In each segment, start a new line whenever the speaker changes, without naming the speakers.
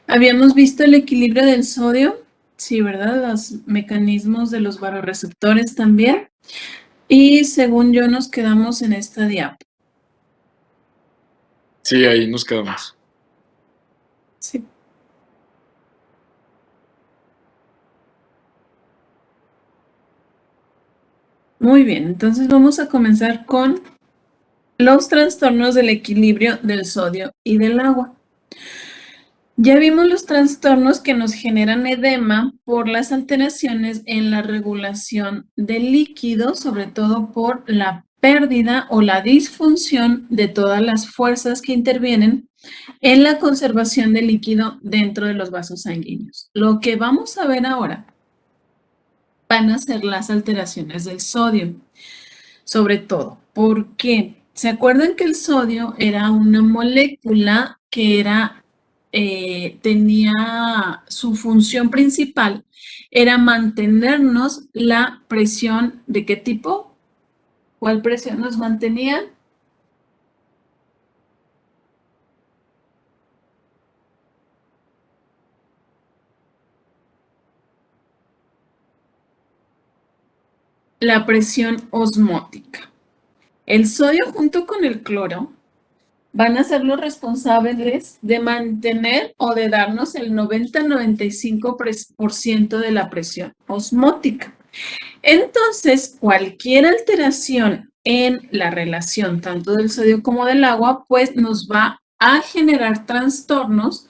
Habíamos visto el equilibrio del sodio, sí, ¿verdad? Los mecanismos de los barorreceptores también. Y según yo nos quedamos en esta diapo.
Sí, ahí nos quedamos.
Sí. Muy bien, entonces vamos a comenzar con los trastornos del equilibrio del sodio y del agua. Ya vimos los trastornos que nos generan edema por las alteraciones en la regulación del líquido, sobre todo por la pérdida o la disfunción de todas las fuerzas que intervienen en la conservación del líquido dentro de los vasos sanguíneos. Lo que vamos a ver ahora van a ser las alteraciones del sodio, sobre todo. ¿Por qué? ¿Se acuerdan que el sodio era una molécula que tenía su función principal, era mantenernos la presión de qué tipo? ¿Cuál presión nos mantenía? La presión osmótica. El sodio junto con el cloro van a ser los responsables de mantener o de darnos el 90-95% de la presión osmótica. Entonces, cualquier alteración en la relación tanto del sodio como del agua, pues nos va a generar trastornos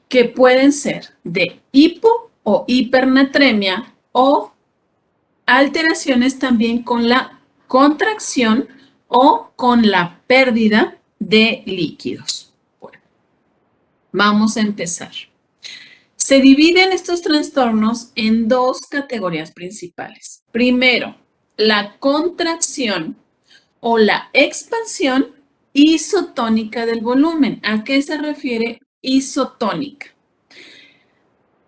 que pueden ser de hipo o hipernatremia o alteraciones también con la contracción o con la pérdida de líquidos. Bueno, vamos a empezar. Se dividen estos trastornos en dos categorías principales. Primero, la contracción o la expansión isotónica del volumen. ¿A qué se refiere isotónica?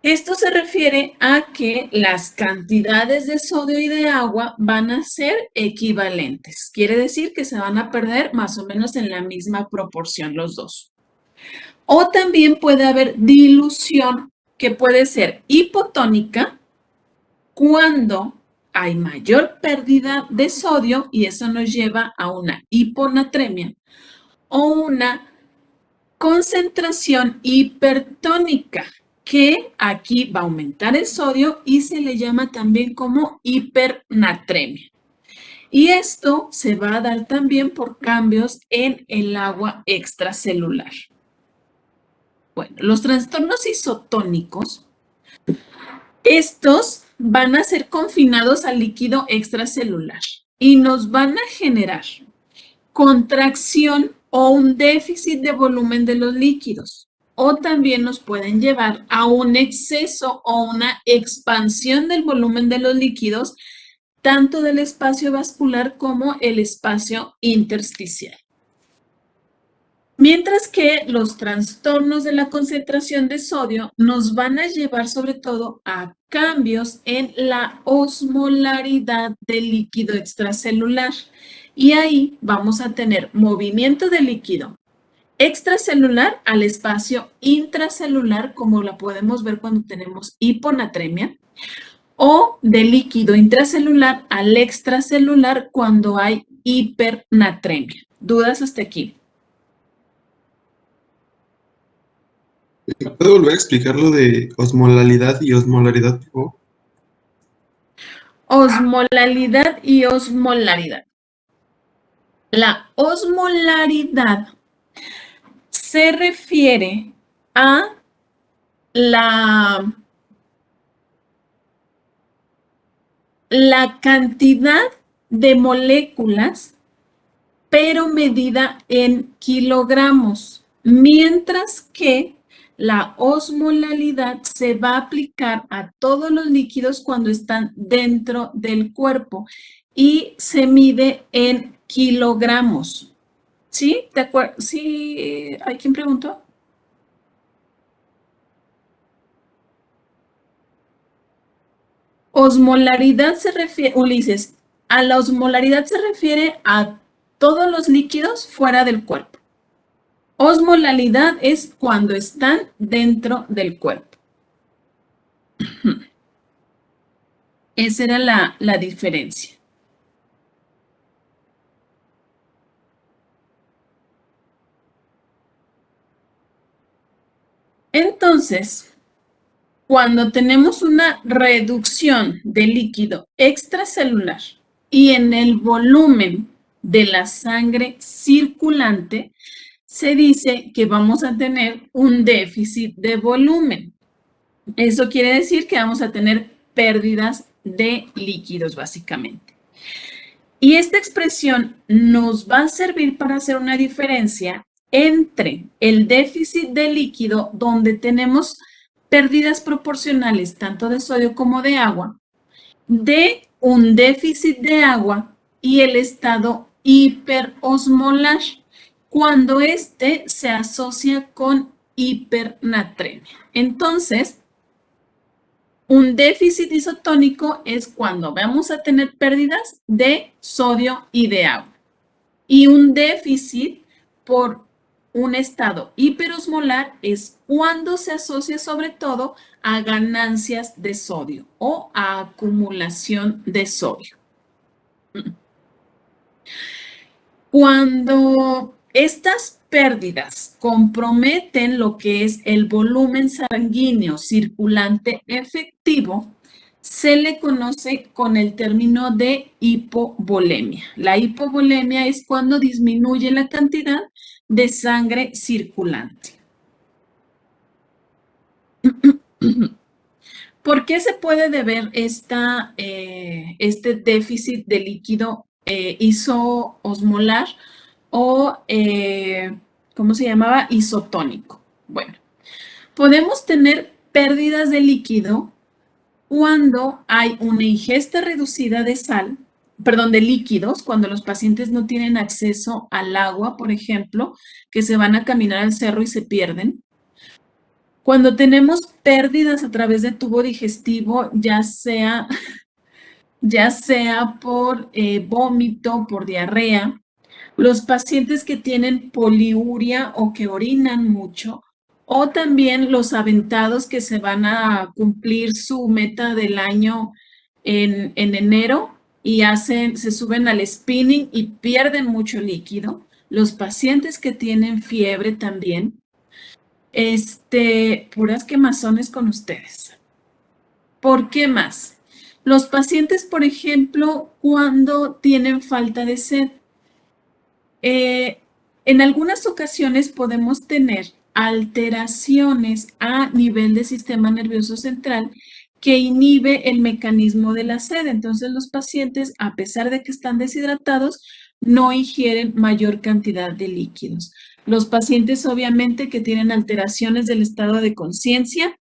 Esto se refiere a que las cantidades de sodio y de agua van a ser equivalentes. Quiere decir que se van a perder más o menos en la misma proporción los dos. O también puede haber dilución, que puede ser hipotónica cuando hay mayor pérdida de sodio y eso nos lleva a una hiponatremia o una concentración hipertónica, que aquí va a aumentar el sodio y se le llama también como hipernatremia. Y esto se va a dar también por cambios en el agua extracelular. Bueno, los trastornos isotónicos, estos van a ser confinados al líquido extracelular y nos van a generar contracción o un déficit de volumen de los líquidos. O también nos pueden llevar a un exceso o una expansión del volumen de los líquidos, tanto del espacio vascular como el espacio intersticial. Mientras que los trastornos de la concentración de sodio nos van a llevar sobre todo a cambios en la osmolaridad del líquido extracelular. Y ahí vamos a tener movimiento de líquido extracelular al espacio intracelular, como la podemos ver cuando tenemos hiponatremia, o de líquido intracelular al extracelular cuando hay hipernatremia. ¿Dudas hasta aquí?
¿Puedo volver a explicar lo de osmolalidad y osmolaridad, por favor?
Osmolalidad y osmolaridad. La osmolaridad se refiere a la cantidad de moléculas, pero medida en kilogramos, mientras que la osmolalidad se va a aplicar a todos los líquidos cuando están dentro del cuerpo y se mide en kilogramos. ¿Sí? ¿De acuerdo? ¿Sí? ¿Hay quien preguntó? Osmolaridad se refiere, Ulises, a la osmolaridad se refiere a todos los líquidos fuera del cuerpo. Osmolalidad es cuando están dentro del cuerpo. Esa era la diferencia. Entonces, cuando tenemos una reducción de líquido extracelular y en el volumen de la sangre circulante, se dice que vamos a tener un déficit de volumen. Eso quiere decir que vamos a tener pérdidas de líquidos, básicamente. Y esta expresión nos va a servir para hacer una diferencia entre el déficit de líquido, donde tenemos pérdidas proporcionales tanto de sodio como de agua, de un déficit de agua y el estado hiperosmolar, cuando este se asocia con hipernatremia. Entonces, un déficit isotónico es cuando vamos a tener pérdidas de sodio y de agua. Y un déficit por un estado hiperosmolar es cuando se asocia sobre todo a ganancias de sodio o a acumulación de sodio. Cuando estas pérdidas comprometen lo que es el volumen sanguíneo circulante efectivo, se le conoce con el término de hipovolemia. La hipovolemia es cuando disminuye la cantidad de sangre circulante. ¿Por qué se puede deber este déficit de líquido isoosmolar o, ¿cómo se llamaba? Isotónico. Bueno, podemos tener pérdidas de líquido cuando hay una ingesta reducida de sal, perdón, de líquidos, cuando los pacientes no tienen acceso al agua, por ejemplo, que se van a caminar al cerro y se pierden. Cuando tenemos pérdidas a través del tubo digestivo, ya sea por vómito, por diarrea, los pacientes que tienen poliuria o que orinan mucho, o también los aventados que se van a cumplir su meta del año en enero y se suben al spinning y pierden mucho líquido. Los pacientes que tienen fiebre también. Puras quemazones con ustedes. ¿Por qué más? Los pacientes, por ejemplo, cuando tienen falta de sed. En algunas ocasiones podemos tener alteraciones a nivel del sistema nervioso central que inhibe el mecanismo de la sed. Entonces los pacientes, a pesar de que están deshidratados, no ingieren mayor cantidad de líquidos. Los pacientes obviamente que tienen alteraciones del estado de conciencia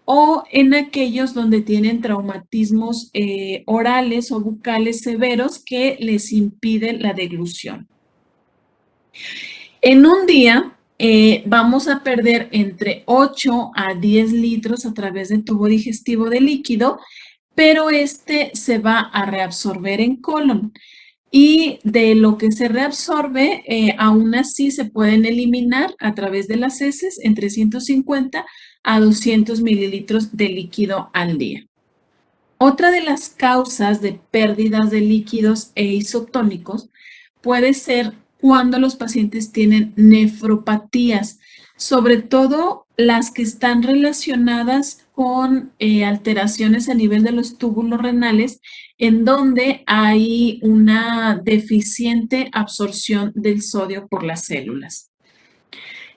o en aquellos donde tienen traumatismos orales o bucales severos que les impiden la deglución. En un día vamos a perder entre 8 a 10 litros a través del tubo digestivo de líquido, pero este se va a reabsorber en colon. Y de lo que se reabsorbe, aún así se pueden eliminar a través de las heces entre 150 a 200 mililitros de líquido al día. Otra de las causas de pérdidas de líquidos e isotónicos puede ser cuando los pacientes tienen nefropatías, sobre todo las que están relacionadas con alteraciones a nivel de los túbulos renales, en donde hay una deficiente absorción del sodio por las células.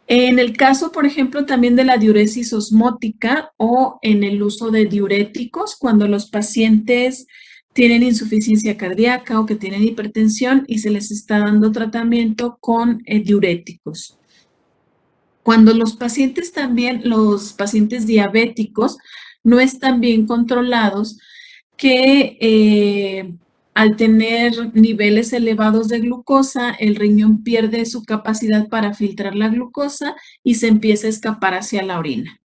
En el caso, por ejemplo, también de la diuresis osmótica o en el uso de diuréticos, cuando los pacientes tienen insuficiencia cardíaca o que tienen hipertensión y se les está dando tratamiento con diuréticos. Cuando los pacientes diabéticos no están bien controlados, que al tener niveles elevados de glucosa, el riñón pierde su capacidad para filtrar la glucosa y se empieza a escapar hacia la orina.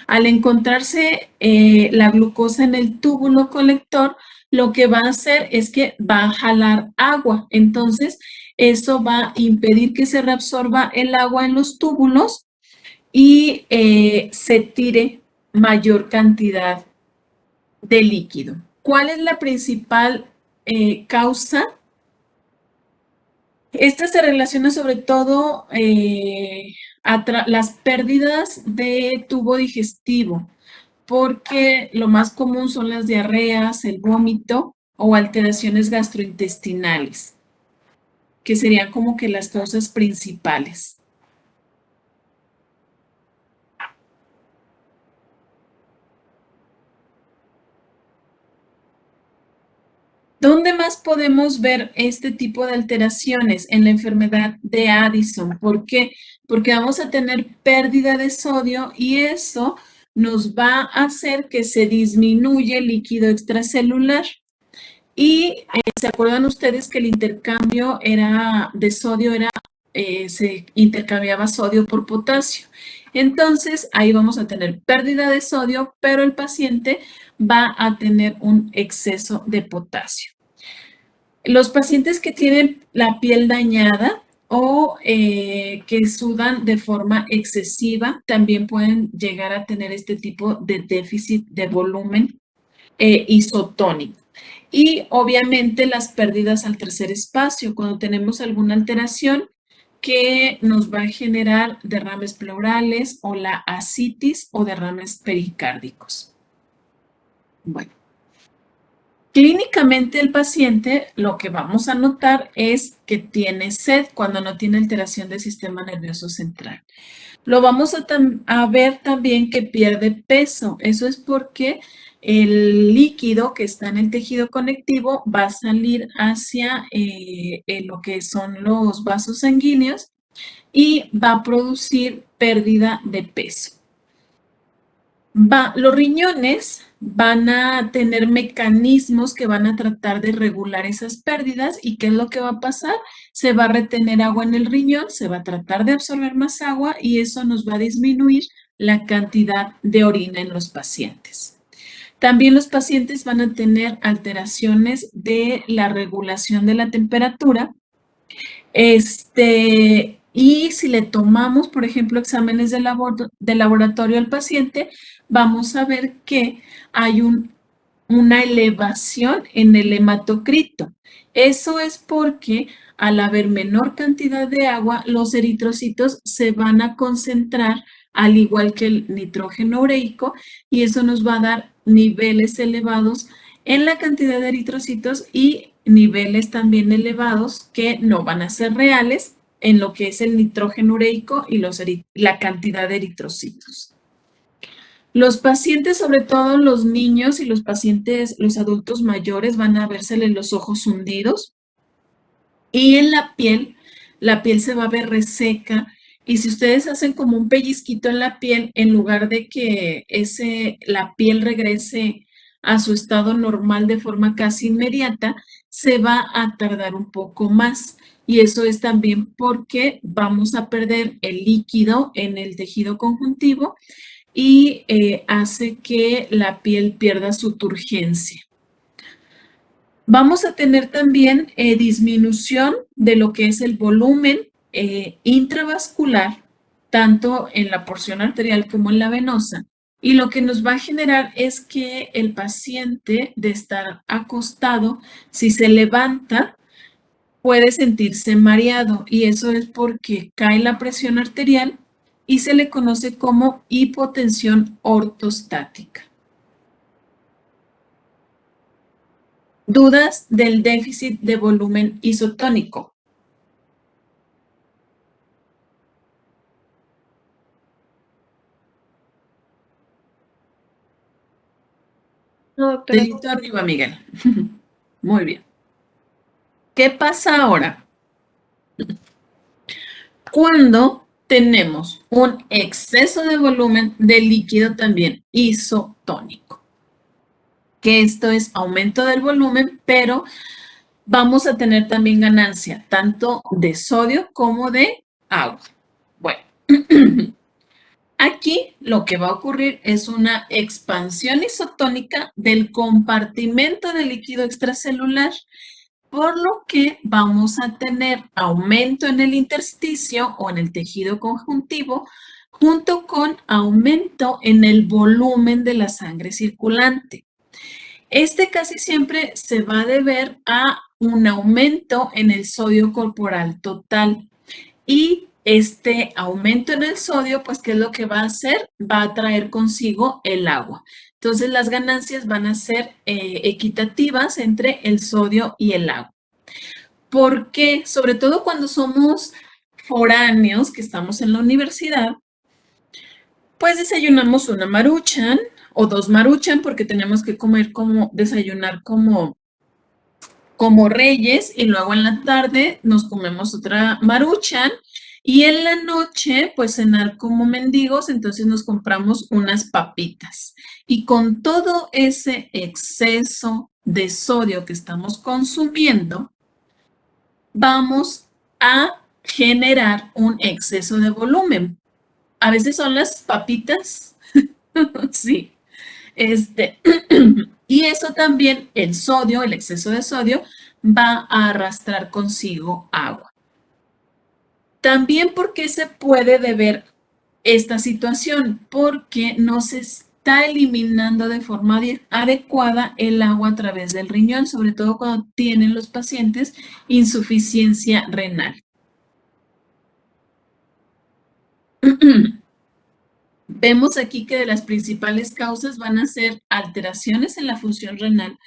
Al encontrarse la glucosa en el túbulo colector, lo que va a hacer es que va a jalar agua. Entonces, Eso va a impedir que se reabsorba el agua en los túbulos y se tire mayor cantidad de líquido. ¿Cuál es la principal causa? Esta se relaciona sobre todo a las pérdidas de tubo digestivo, porque lo más común son las diarreas, el vómito o alteraciones gastrointestinales, que serían como que las causas principales. ¿Dónde más podemos ver este tipo de alteraciones? En la enfermedad de Addison. ¿Por qué? Porque vamos a tener pérdida de sodio y eso nos va a hacer que se disminuya el líquido extracelular. Y ¿se acuerdan ustedes que el intercambio de sodio se intercambiaba sodio por potasio? Entonces, ahí vamos a tener pérdida de sodio, pero el paciente va a tener un exceso de potasio. Los pacientes que tienen la piel dañada o que sudan de forma excesiva también pueden llegar a tener este tipo de déficit de volumen isotónico. Y obviamente las pérdidas al tercer espacio, cuando tenemos alguna alteración que nos va a generar derrames pleurales o la ascitis o derrames pericárdicos. Bueno, clínicamente el paciente lo que vamos a notar es que tiene sed cuando no tiene alteración del sistema nervioso central. Lo vamos a ver también que pierde peso. Eso es porque el líquido que está en el tejido conectivo va a salir hacia lo que son los vasos sanguíneos y va a producir pérdida de peso. Los riñones van a tener mecanismos que van a tratar de regular esas pérdidas y ¿qué es lo que va a pasar? Se va a retener agua en el riñón, se va a tratar de absorber más agua y eso nos va a disminuir la cantidad de orina en los pacientes. También los pacientes van a tener alteraciones de la regulación de la temperatura. Y si le tomamos, por ejemplo, exámenes de laboratorio al paciente, vamos a ver que hay una elevación en el hematocrito. Eso es porque al haber menor cantidad de agua, los eritrocitos se van a concentrar al igual que el nitrógeno ureico y eso nos va a dar niveles elevados en la cantidad de eritrocitos y niveles también elevados que no van a ser reales en lo que es el nitrógeno ureico y la cantidad de eritrocitos. Los pacientes, sobre todo los niños y los pacientes, los adultos mayores, van a vérseles los ojos hundidos y en la piel se va a ver reseca y si ustedes hacen como un pellizquito en la piel, en lugar de que la piel regrese a su estado normal de forma casi inmediata, se va a tardar un poco más. Y eso es también porque vamos a perder el líquido en el tejido conjuntivo y hace que la piel pierda su turgencia. Vamos a tener también disminución de lo que es el volumen intravascular, tanto en la porción arterial como en la venosa. Y lo que nos va a generar es que el paciente de estar acostado, si se levanta, puede sentirse mareado y eso es porque cae la presión arterial y se le conoce como hipotensión ortostática. Dudas del déficit de volumen isotónico.
No, doctora.
Dedito arriba, Miguel. Muy bien. ¿Qué pasa ahora? Cuando tenemos un exceso de volumen de líquido también isotónico. Que esto es aumento del volumen, pero vamos a tener también ganancia tanto de sodio como de agua. Bueno, aquí lo que va a ocurrir es una expansión isotónica del compartimento de líquido extracelular por lo que vamos a tener aumento en el intersticio o en el tejido conjuntivo, junto con aumento en el volumen de la sangre circulante. Este casi siempre se va a deber a un aumento en el sodio corporal total. Y este aumento en el sodio, pues, ¿qué es lo que va a hacer? Va a traer consigo el agua. Entonces, las ganancias van a ser equitativas entre el sodio y el agua. ¿Por qué? Sobre todo cuando somos foráneos, que estamos en la universidad, pues desayunamos una Maruchan o dos Maruchan porque tenemos que comer desayunar como reyes y luego en la tarde nos comemos otra Maruchan y en la noche pues cenar como mendigos, entonces nos compramos unas papitas. Y con todo ese exceso de sodio que estamos consumiendo, vamos a generar un exceso de volumen. A veces son las papitas, sí. Y eso también, el sodio, el exceso de sodio, va a arrastrar consigo agua. También, ¿por qué se puede deber esta situación? Porque no se está eliminando de forma adecuada el agua a través del riñón, sobre todo cuando tienen los pacientes insuficiencia renal. Vemos aquí que de las principales causas van a ser alteraciones en la función renal,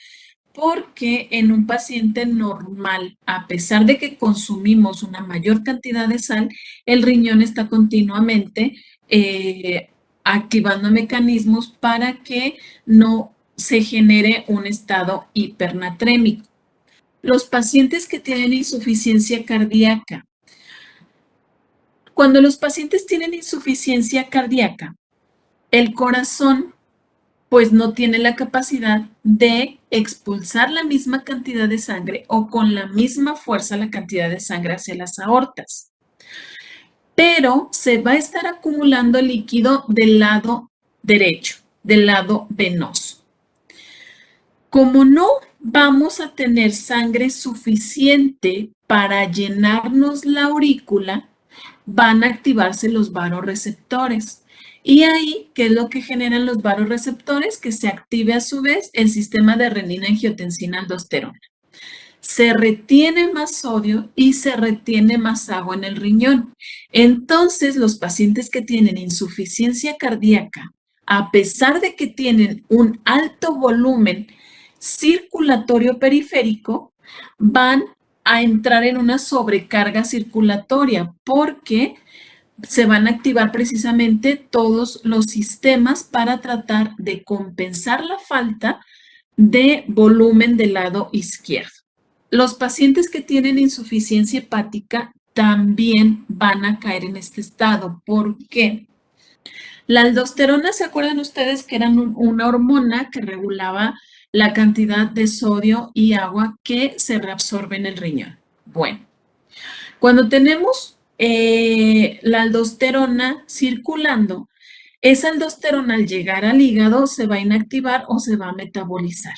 porque en un paciente normal, a pesar de que consumimos una mayor cantidad de sal, el riñón está continuamente activando mecanismos para que no se genere un estado hipernatrémico. Los pacientes que tienen insuficiencia cardíaca. Cuando los pacientes tienen insuficiencia cardíaca, el corazón pues no tiene la capacidad de expulsar la misma cantidad de sangre o con la misma fuerza la cantidad de sangre hacia las aortas. Pero se va a estar acumulando líquido del lado derecho, del lado venoso. Como no vamos a tener sangre suficiente para llenarnos la aurícula, van a activarse los vasoreceptores. Y ahí, ¿qué es lo que generan los vasoreceptores? Que se active a su vez el sistema de renina-angiotensina-aldosterona. Se retiene más sodio y se retiene más agua en el riñón. Entonces, los pacientes que tienen insuficiencia cardíaca, a pesar de que tienen un alto volumen circulatorio periférico, van a entrar en una sobrecarga circulatoria porque se van a activar precisamente todos los sistemas para tratar de compensar la falta de volumen del lado izquierdo. Los pacientes que tienen insuficiencia hepática también van a caer en este estado. ¿Por qué? La aldosterona, ¿se acuerdan ustedes que era una hormona que regulaba la cantidad de sodio y agua que se reabsorbe en el riñón? Bueno, cuando tenemos la aldosterona circulando, esa aldosterona al llegar al hígado se va a inactivar o se va a metabolizar.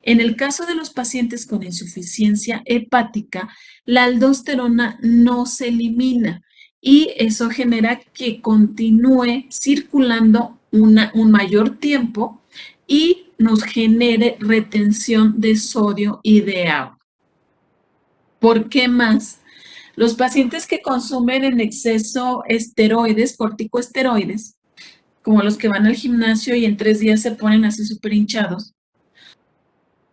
En el caso de los pacientes con insuficiencia hepática, la aldosterona no se elimina y eso genera que continúe circulando un mayor tiempo y nos genere retención de sodio y de agua. ¿Por qué más? Los pacientes que consumen en exceso esteroides, corticoesteroides, como los que van al gimnasio y en 3 días se ponen así súper hinchados,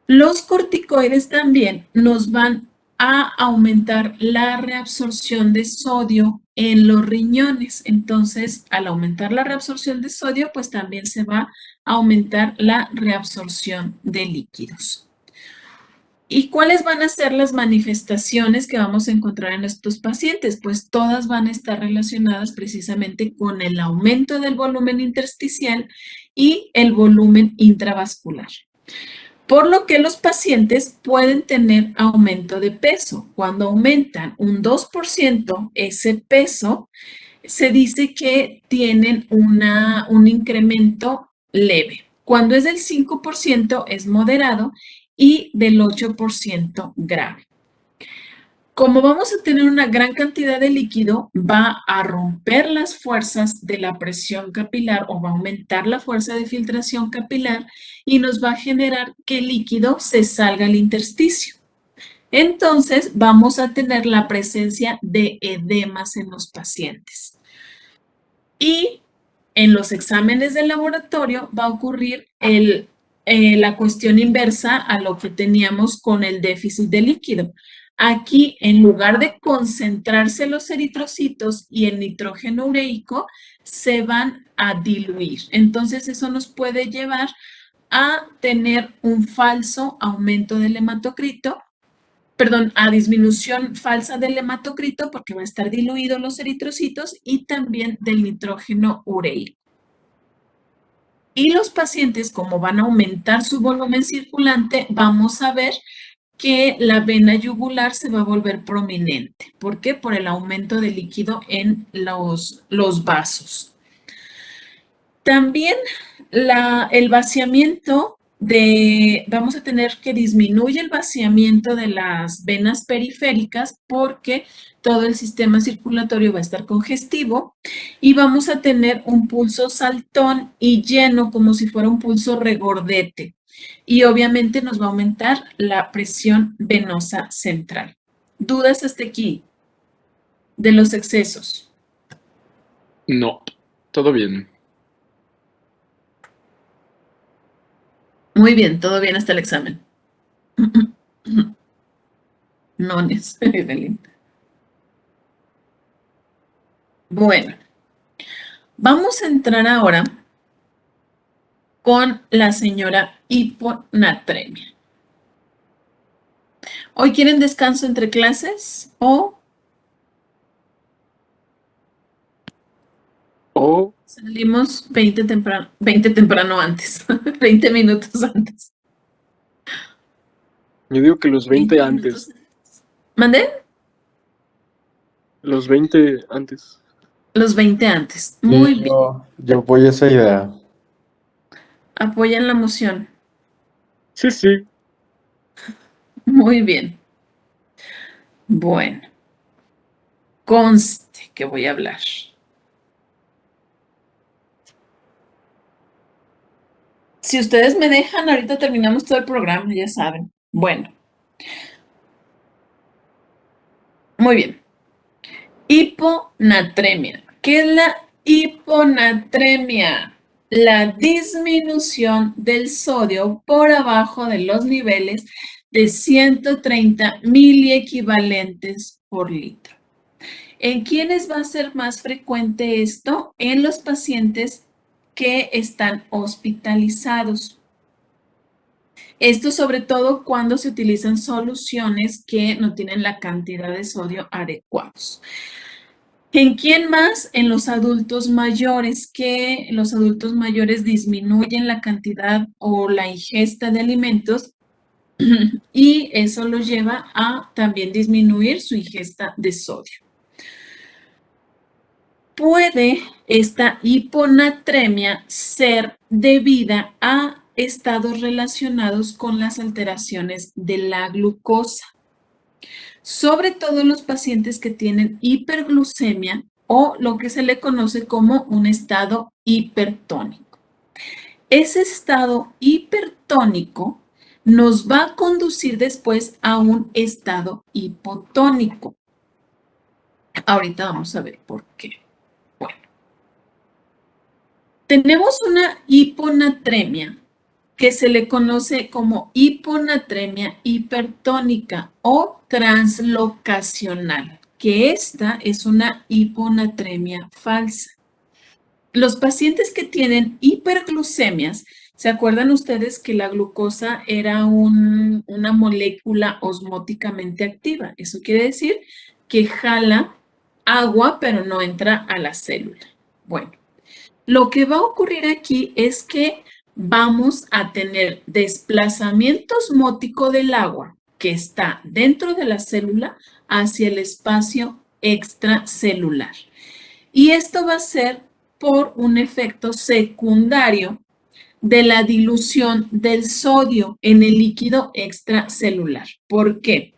los corticoides también nos van a aumentar la reabsorción de sodio en los riñones. Entonces, al aumentar la reabsorción de sodio, pues también se va a aumentar la reabsorción de líquidos. ¿Y cuáles van a ser las manifestaciones que vamos a encontrar en estos pacientes? Pues todas van a estar relacionadas precisamente con el aumento del volumen intersticial y el volumen intravascular. Por lo que los pacientes pueden tener aumento de peso. Cuando aumentan un 2% ese peso, se dice que tienen un incremento leve. Cuando es del 5% es moderado y del 8% grave. Como vamos a tener una gran cantidad de líquido, va a romper las fuerzas de la presión capilar o va a aumentar la fuerza de filtración capilar y nos va a generar que el líquido se salga al intersticio. Entonces, vamos a tener la presencia de edemas en los pacientes. Y en los exámenes de laboratorio va a ocurrir la cuestión inversa a lo que teníamos con el déficit de líquido. Aquí, en lugar de concentrarse los eritrocitos y el nitrógeno ureico, se van a diluir. Entonces, eso nos puede llevar a tener un falso aumento del hematocrito, perdón, a disminución falsa del hematocrito porque va a estar diluido los eritrocitos y también del nitrógeno ureico. Y los pacientes, como van a aumentar su volumen circulante, vamos a ver que la vena yugular se va a volver prominente. ¿Por qué? Por el aumento de líquido en los vasos. También el vaciamiento vamos a tener que disminuir el vaciamiento de las venas periféricas porque todo el sistema circulatorio va a estar congestivo y vamos a tener un pulso saltón y lleno como si fuera un pulso regordete. Y obviamente nos va a aumentar la presión venosa central. ¿Dudas hasta aquí de los excesos?
No, todo bien.
Muy bien, todo bien hasta el examen. Nones, Evelyn. Bueno, vamos a entrar ahora con la señora hiponatremia. ¿Hoy quieren descanso entre clases o salimos 20 temprano antes, 20 minutos antes?
Yo digo que los 20
minutos
antes.
¿Mandé?
Los 20 antes.
Los 20 antes. Muy
Sí,
bien.
yo apoyo esa idea.
Apoyan la moción.
Sí, sí.
Muy bien. Bueno. Conste que voy a hablar. Si ustedes me dejan, ahorita terminamos todo el programa, ya saben. Bueno. Muy bien. Hiponatremia. ¿Qué es la hiponatremia? La disminución del sodio por abajo de los niveles de 130 miliequivalentes por litro. ¿En quiénes va a ser más frecuente esto? En los pacientes que están hospitalizados. Esto sobre todo cuando se utilizan soluciones que no tienen la cantidad de sodio adecuados. ¿En quién más? En los adultos mayores, que los adultos mayores disminuyen la cantidad o la ingesta de alimentos y eso los lleva a también disminuir su ingesta de sodio. Puede esta hiponatremia ser debida a estados relacionados con las alteraciones de la glucosa, sobre todo los pacientes que tienen hiperglucemia o lo que se le conoce como un estado hipertónico. Ese estado hipertónico nos va a conducir después a un estado hipotónico. Ahorita vamos a ver por qué. Bueno, tenemos una hiponatremia que se le conoce como hiponatremia hipertónica o translocacional, que esta es una hiponatremia falsa. Los pacientes que tienen hiperglucemias, ¿se acuerdan ustedes que la glucosa era una molécula osmóticamente activa? Eso quiere decir que jala agua, pero no entra a la célula. Bueno, lo que va a ocurrir aquí es que vamos a tener desplazamiento osmótico del agua que está dentro de la célula hacia el espacio extracelular. Y esto va a ser por un efecto secundario de la dilución del sodio en el líquido extracelular. ¿Por qué?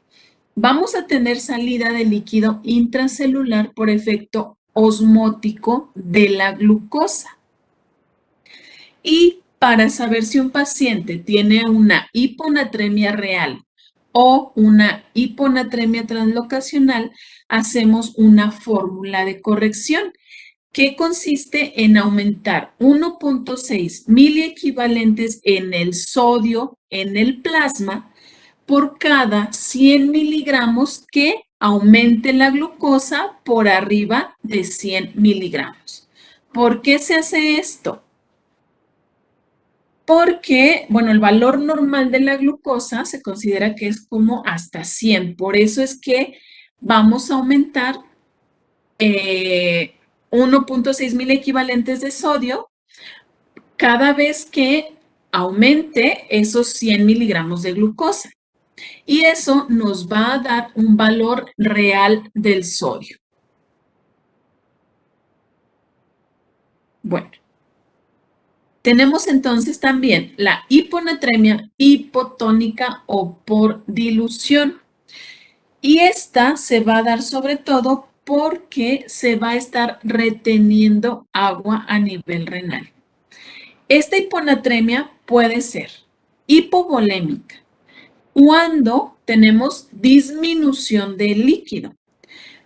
vamos a tener salida de líquido intracelular por efecto osmótico de la glucosa. Y para saber si un paciente tiene una hiponatremia real o una hiponatremia translocacional, hacemos una fórmula de corrección que consiste en aumentar 1.6 miliequivalentes en el sodio en el plasma por cada 100 miligramos que aumente la glucosa por arriba de 100 miligramos. ¿Por qué se hace esto? Porque, bueno, el valor normal de la glucosa se considera que es como hasta 100. Por eso es que vamos a aumentar 1.6 mil equivalentes de sodio cada vez que aumente esos 100 miligramos de glucosa. Y eso nos va a dar un valor real del sodio. Bueno. Tenemos entonces también la hiponatremia hipotónica o por dilución. Y esta se va a dar sobre todo porque se va a estar reteniendo agua a nivel renal. Esta hiponatremia puede ser hipovolémica cuando tenemos disminución del líquido.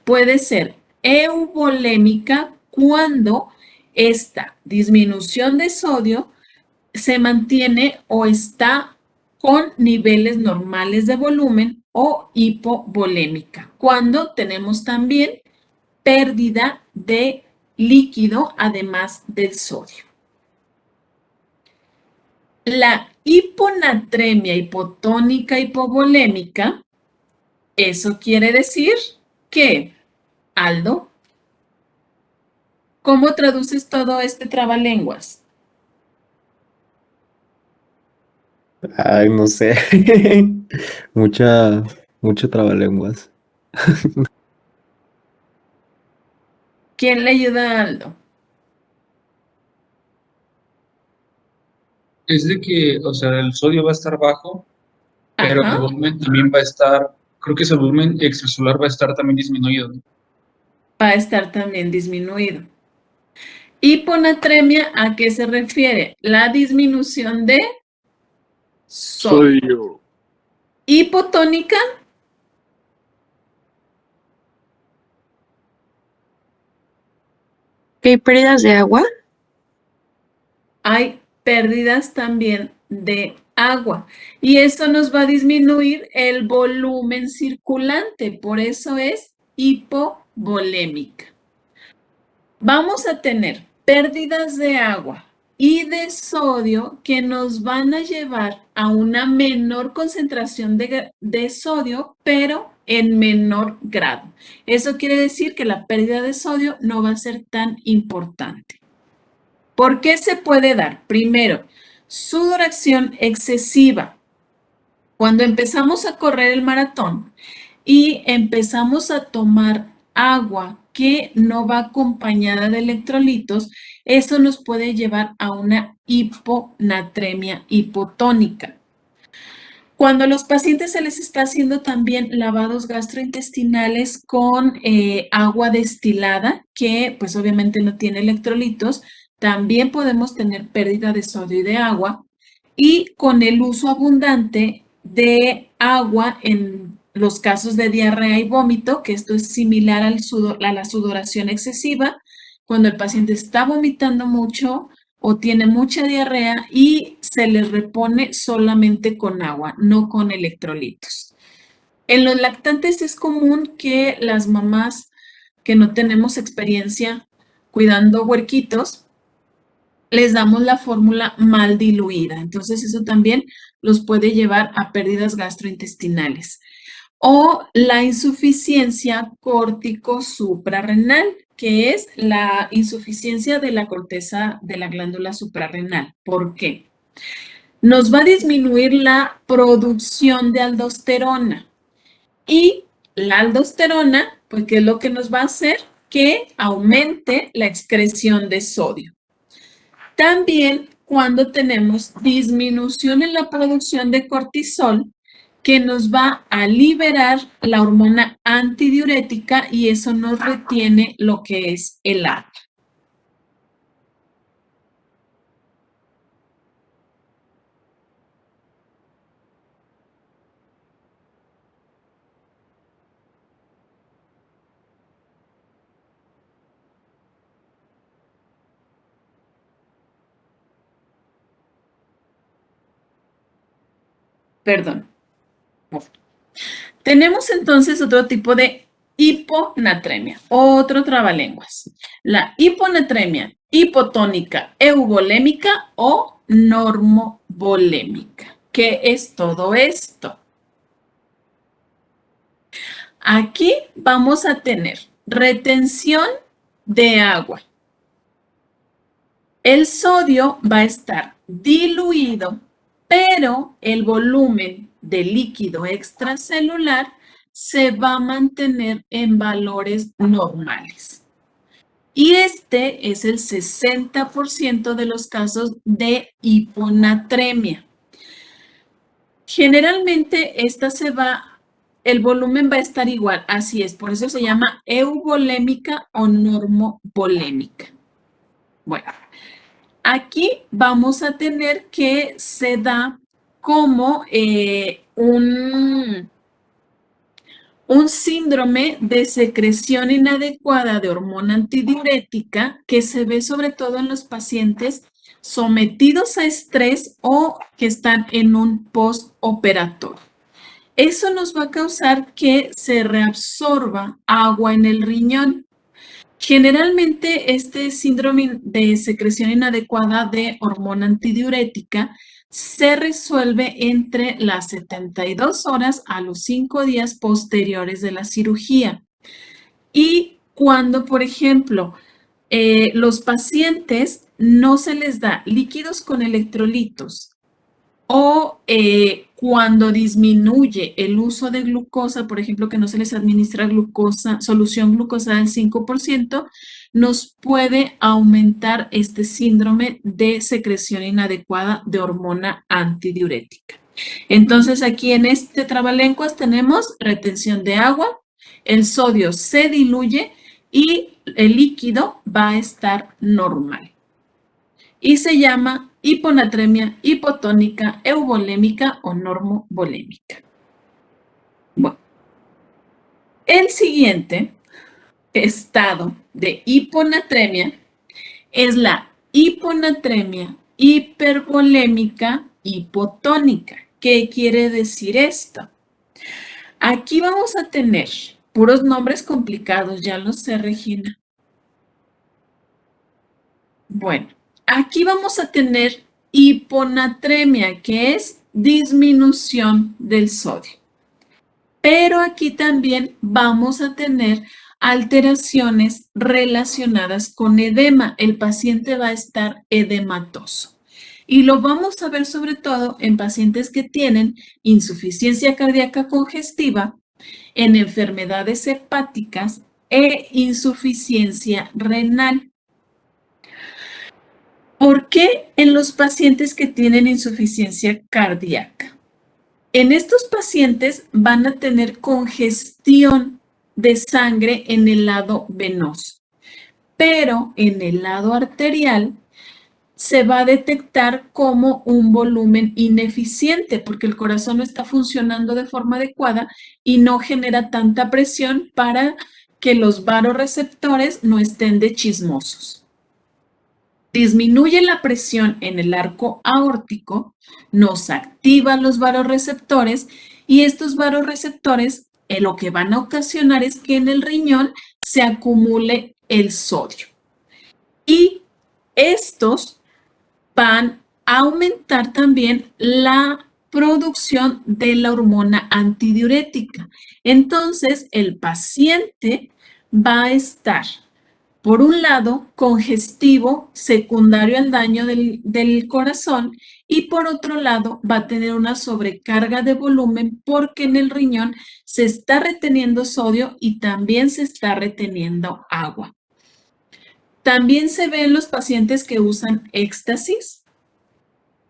Puede ser euvolémica cuando esta disminución de sodio se mantiene o está con niveles normales de volumen, o hipovolémica, cuando tenemos también pérdida de líquido además del sodio. La hiponatremia hipotónica hipovolémica, eso quiere decir que, Aldo, ¿cómo traduces todo este trabalenguas?
Ay, no sé. Mucho trabalenguas.
¿Quién le ayuda a Aldo?
Es de que, o sea, el sodio va a estar bajo, pero el
Ajá,
volumen también va a estar, creo que ese volumen extracelular va a estar también disminuido, ¿no?
va a estar también disminuido. Hiponatremia, ¿a qué se refiere? La disminución de sodio.
Sodio.
Hipotónica,
¿Hay pérdidas de agua?
hay pérdidas también de agua y eso nos va a disminuir el volumen circulante, por eso es hipovolémica. Vamos a tener pérdidas de agua y de sodio que nos van a llevar a una menor concentración de sodio, pero en menor grado. Eso quiere decir que la pérdida de sodio no va a ser tan importante. ¿Por qué se puede dar? Primero, sudoración excesiva. Cuando empezamos a correr el maratón y empezamos a tomar agua que no va acompañada de electrolitos, eso nos puede llevar a una hiponatremia hipotónica. Cuando a los pacientes se les está haciendo también lavados gastrointestinales con agua destilada, que pues obviamente no tiene electrolitos, también podemos tener pérdida de sodio y de agua. Y con el uso abundante de agua en los casos de diarrea y vómito, que esto es similar a la sudoración excesiva, cuando el paciente está vomitando mucho o tiene mucha diarrea y se les repone solamente con agua, no con electrolitos. En los lactantes es común que las mamás que no tenemos experiencia cuidando huerquitos, les damos la fórmula mal diluida. Entonces, eso también los puede llevar a pérdidas gastrointestinales. O la insuficiencia córtico-suprarrenal, que es la insuficiencia de la corteza de la glándula suprarrenal. ¿Por qué? Nos va a disminuir la producción de aldosterona. Y la aldosterona, pues, ¿qué es lo que nos va a hacer? Que aumente la excreción de sodio. También cuando tenemos disminución en la producción de cortisol, que nos va a liberar la hormona antidiurética y eso nos retiene lo que es el agua. Perdón. Tenemos entonces otro tipo de hiponatremia, otro trabalenguas. La hiponatremia hipotónica euvolémica o normovolémica. ¿Qué es todo esto? Aquí vamos a tener retención de agua. El sodio va a estar diluido, pero el volumen de líquido extracelular se va a mantener en valores normales. Y este es el 60% de los casos de hiponatremia. Generalmente el volumen va a estar igual, así es, por eso se llama euvolémica o normovolémica. Bueno. Aquí vamos a tener que se da como un síndrome de secreción inadecuada de hormona antidiurética que se ve sobre todo en los pacientes sometidos a estrés o que están en un postoperatorio. Eso nos va a causar que se reabsorba agua en el riñón. Generalmente este síndrome de secreción inadecuada de hormona antidiurética se resuelve entre las 72 horas a los 5 días posteriores de la cirugía. Y cuando, por ejemplo, los pacientes no se les da líquidos con electrolitos o cuando disminuye el uso de glucosa, por ejemplo, que no se les administra glucosa, solución glucosada del 5%, nos puede aumentar este síndrome de secreción inadecuada de hormona antidiurética. Entonces, aquí en este trabalenguas tenemos retención de agua, el sodio se diluye y el líquido va a estar normal. Y se llama hiponatremia hipotónica euvolémica o normovolémica. Bueno, el siguiente estado de hiponatremia es la hiponatremia hipervolémica hipotónica. ¿Qué quiere decir esto? Aquí vamos a tener puros nombres complicados, ya lo sé, Regina. Bueno, aquí vamos a tener hiponatremia, que es disminución del sodio. Pero aquí también vamos a tener alteraciones relacionadas con edema. El paciente va a estar edematoso. Y lo vamos a ver sobre todo en pacientes que tienen insuficiencia cardíaca congestiva, en enfermedades hepáticas e insuficiencia renal. ¿Por qué en los pacientes que tienen insuficiencia cardíaca? En estos pacientes van a tener congestión de sangre en el lado venoso, pero en el lado arterial se va a detectar como un volumen ineficiente porque el corazón no está funcionando de forma adecuada y no genera tanta presión para que los vasoreceptores no estén de chismosos. Disminuye la presión en el arco aórtico, nos activa los vasoreceptores y estos vasoreceptores lo que van a ocasionar es que en el riñón se acumule el sodio. Y estos van a aumentar también la producción de la hormona antidiurética. Entonces, el paciente va a estar por un lado, congestivo secundario al daño del corazón y por otro lado va a tener una sobrecarga de volumen porque en el riñón se está reteniendo sodio y también se está reteniendo agua. También se ve en los pacientes que usan éxtasis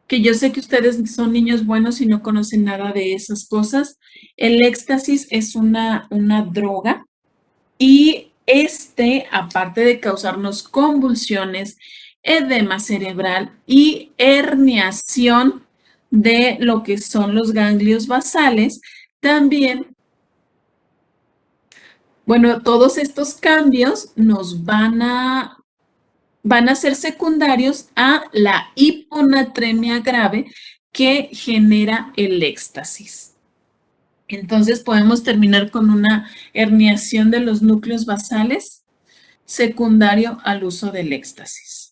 que yo sé que ustedes son niños buenos y no conocen nada de esas cosas. El éxtasis es una droga y aparte de causarnos convulsiones, edema cerebral y herniación de lo que son los ganglios basales, también, bueno, todos estos cambios nos van a ser secundarios a la hiponatremia grave que genera el éxtasis. Entonces podemos terminar con una herniación de los núcleos basales secundario al uso del éxtasis.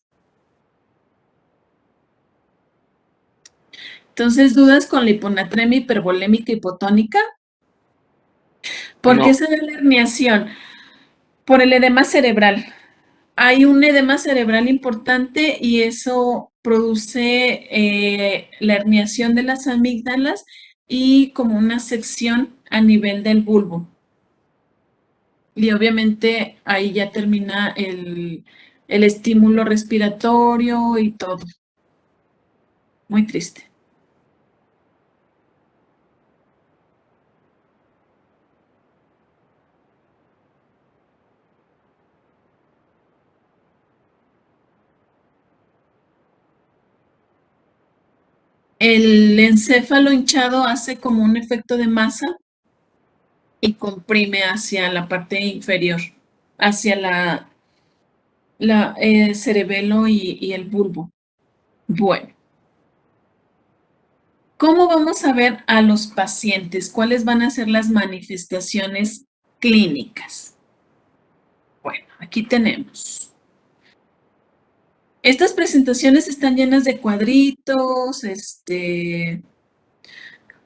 Entonces, ¿dudas con la hiponatremia hipervolémica hipotónica? ¿Por qué
No.
se da la herniación? Por el edema cerebral. Hay un edema cerebral importante y eso produce la herniación de las amígdalas y como una sección a nivel del bulbo. Y obviamente ahí ya termina el estímulo respiratorio y todo. Muy triste. El encéfalo hinchado hace como un efecto de masa y comprime hacia la parte inferior, hacia la cerebelo y el bulbo. Bueno, ¿cómo vamos a ver a los pacientes? ¿Cuáles van a ser las manifestaciones clínicas? Bueno, aquí tenemos. Estas presentaciones están llenas de cuadritos,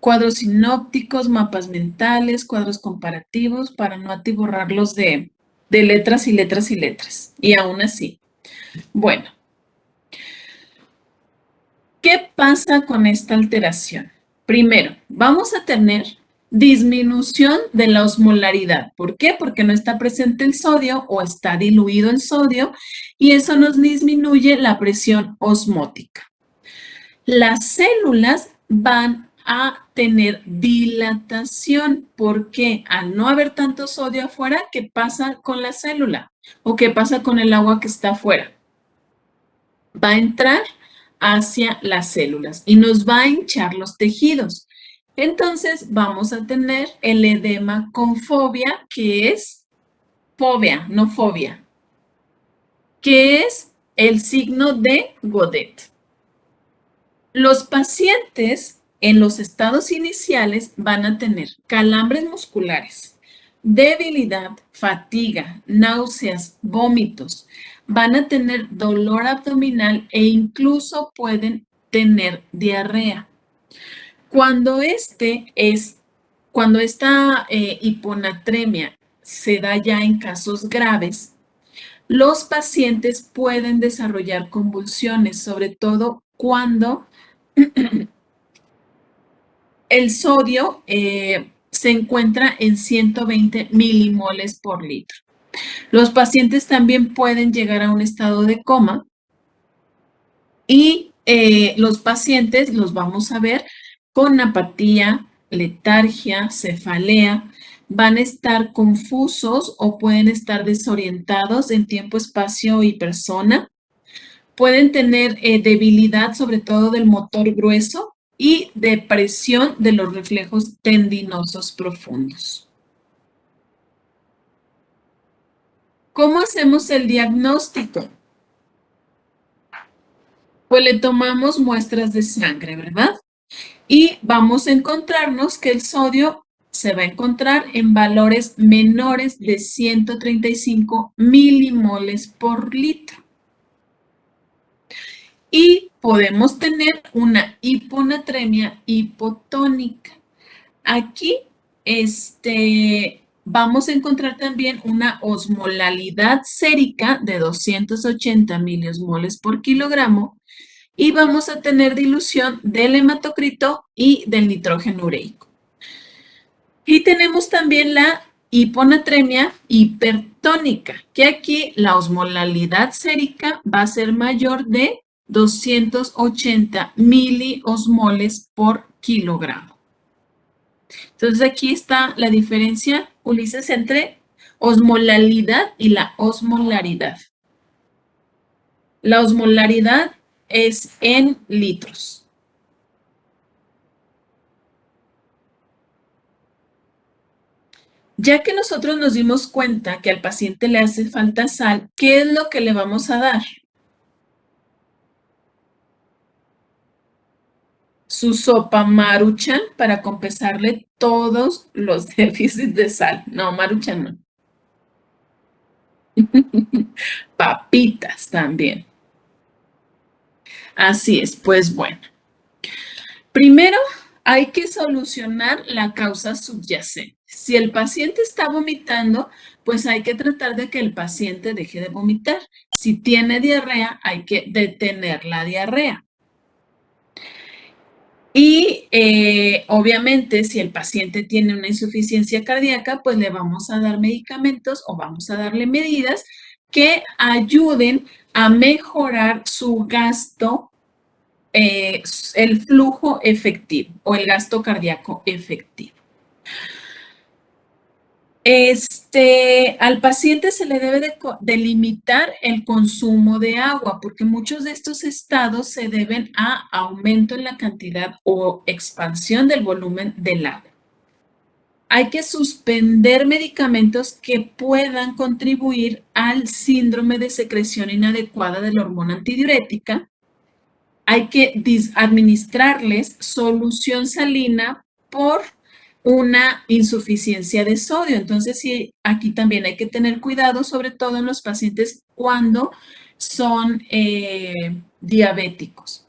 cuadros sinópticos, mapas mentales, cuadros comparativos, para no atiborrarlos de letras y letras y letras. Y aún así. Bueno, ¿qué pasa con esta alteración? Primero, vamos a tener disminución de la osmolaridad. ¿Por qué? Porque no está presente el sodio o está diluido el sodio y eso nos disminuye la presión osmótica. Las células van a tener dilatación. ¿Por qué? Al no haber tanto sodio afuera, ¿qué pasa con la célula? ¿O qué pasa con el agua que está afuera? Va a entrar hacia las células y nos va a hinchar los tejidos. Entonces vamos a tener el edema con fobia, que es fobia, no fobia, que es el signo de Godet. Los pacientes en los estados iniciales van a tener calambres musculares, debilidad, fatiga, náuseas, vómitos, van a tener dolor abdominal e incluso pueden tener diarrea. Cuando esta hiponatremia se da ya en casos graves, los pacientes pueden desarrollar convulsiones, sobre todo cuando el sodio se encuentra en 120 milimoles por litro. Los pacientes también pueden llegar a un estado de coma y los pacientes los vamos a ver con apatía, letargia, cefalea, van a estar confusos o pueden estar desorientados en tiempo, espacio y persona. Pueden tener debilidad, sobre todo del motor grueso, y depresión de los reflejos tendinosos profundos. ¿Cómo hacemos el diagnóstico? Pues le tomamos muestras de sangre, ¿verdad? Y vamos a encontrarnos que el sodio se va a encontrar en valores menores de 135 milimoles por litro. Y podemos tener una hiponatremia hipotónica. Aquí vamos a encontrar también una osmolalidad sérica de 280 miliosmoles por kilogramo y vamos a tener dilución del hematocrito y del nitrógeno ureico. Y tenemos también la hiponatremia hipertónica, que aquí la osmolalidad sérica va a ser mayor de 280 miliosmoles por kilogramo. Entonces aquí está la diferencia, Ulises, entre osmolalidad y la osmolaridad. La osmolaridad es en litros. Ya que nosotros nos dimos cuenta que al paciente le hace falta sal, ¿qué es lo que le vamos a dar? Su sopa Maruchan para compensarle todos los déficits de sal. No, Maruchan no. Papitas también. Así es, pues bueno. Primero hay que solucionar la causa subyacente. Si el paciente está vomitando, pues hay que tratar de que el paciente deje de vomitar. Si tiene diarrea, hay que detener la diarrea. Y obviamente si el paciente tiene una insuficiencia cardíaca, pues le vamos a dar medicamentos o vamos a darle medidas que ayuden a mejorar su gasto, el flujo efectivo o el gasto cardíaco efectivo. Al paciente se le debe de limitar el consumo de agua porque muchos de estos estados se deben a aumento en la cantidad o expansión del volumen del agua. Hay que suspender medicamentos que puedan contribuir al síndrome de secreción inadecuada de la hormona antidiurética. Hay que administrarles solución salina por una insuficiencia de sodio. Entonces, sí, aquí también hay que tener cuidado, sobre todo en los pacientes cuando son diabéticos.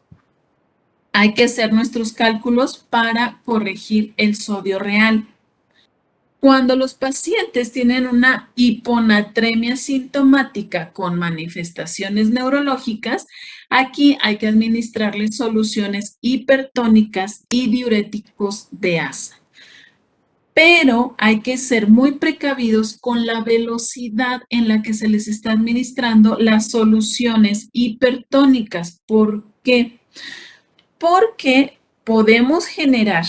Hay que hacer nuestros cálculos para corregir el sodio real. Cuando los pacientes tienen una hiponatremia sintomática con manifestaciones neurológicas, aquí hay que administrarles soluciones hipertónicas y diuréticos de asa. Pero hay que ser muy precavidos con la velocidad en la que se les está administrando las soluciones hipertónicas. ¿Por qué? Porque podemos generar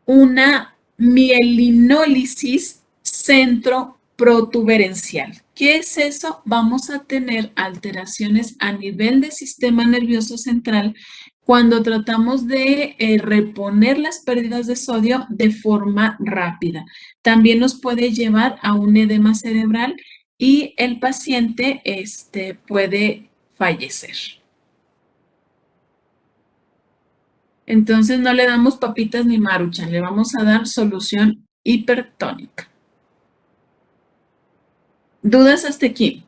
una mielinólisis centroprotuberencial. ¿Qué es eso? Vamos a tener alteraciones a nivel del sistema nervioso central cuando tratamos de reponer las pérdidas de sodio de forma rápida. También nos puede llevar a un edema cerebral y el paciente puede fallecer. Entonces no le damos papitas ni Maruchan, le vamos a dar solución hipertónica. ¿Dudas hasta aquí?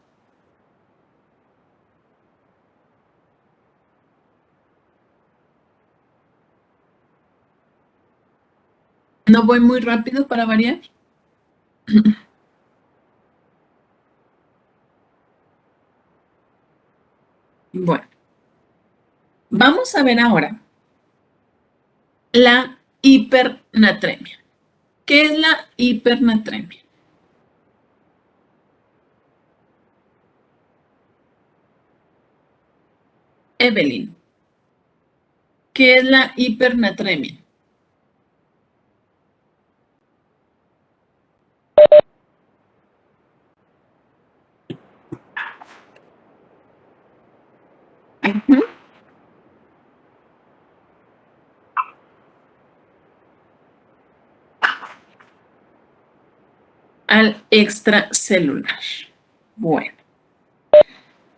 ¿No voy muy rápido para variar? Bueno, vamos a ver ahora la hipernatremia. ¿Qué es la hipernatremia? Evelyn, ¿qué es la hipernatremia? Uh-huh. Al extracelular. Bueno,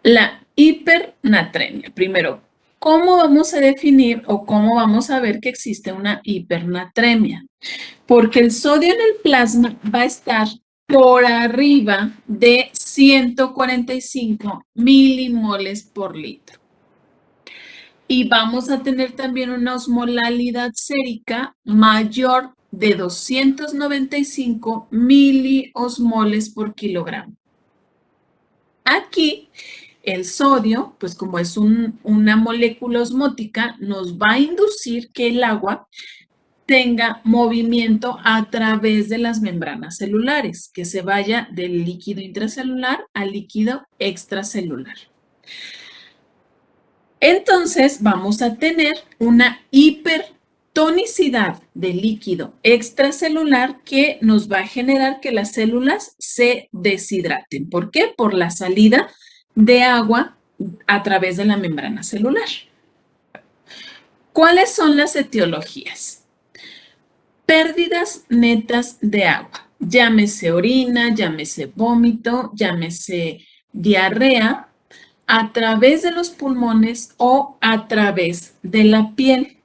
la hipernatremia. Primero, ¿cómo vamos a definir o cómo vamos a ver que existe una hipernatremia? Porque el sodio en el plasma va a estar por arriba de 145 milimoles por litro. Y vamos a tener también una osmolalidad sérica mayor de 295 miliosmoles por kilogramo. Aquí el sodio, pues como es una molécula osmótica, nos va a inducir que el agua tenga movimiento a través de las membranas celulares, que se vaya del líquido intracelular al líquido extracelular. Entonces vamos a tener una hipertonicidad de líquido extracelular que nos va a generar que las células se deshidraten. ¿Por qué? Por la salida de agua a través de la membrana celular. ¿Cuáles son las etiologías? Pérdidas netas de agua. Llámese orina, llámese vómito, llámese diarrea, a través de los pulmones o a través de la piel.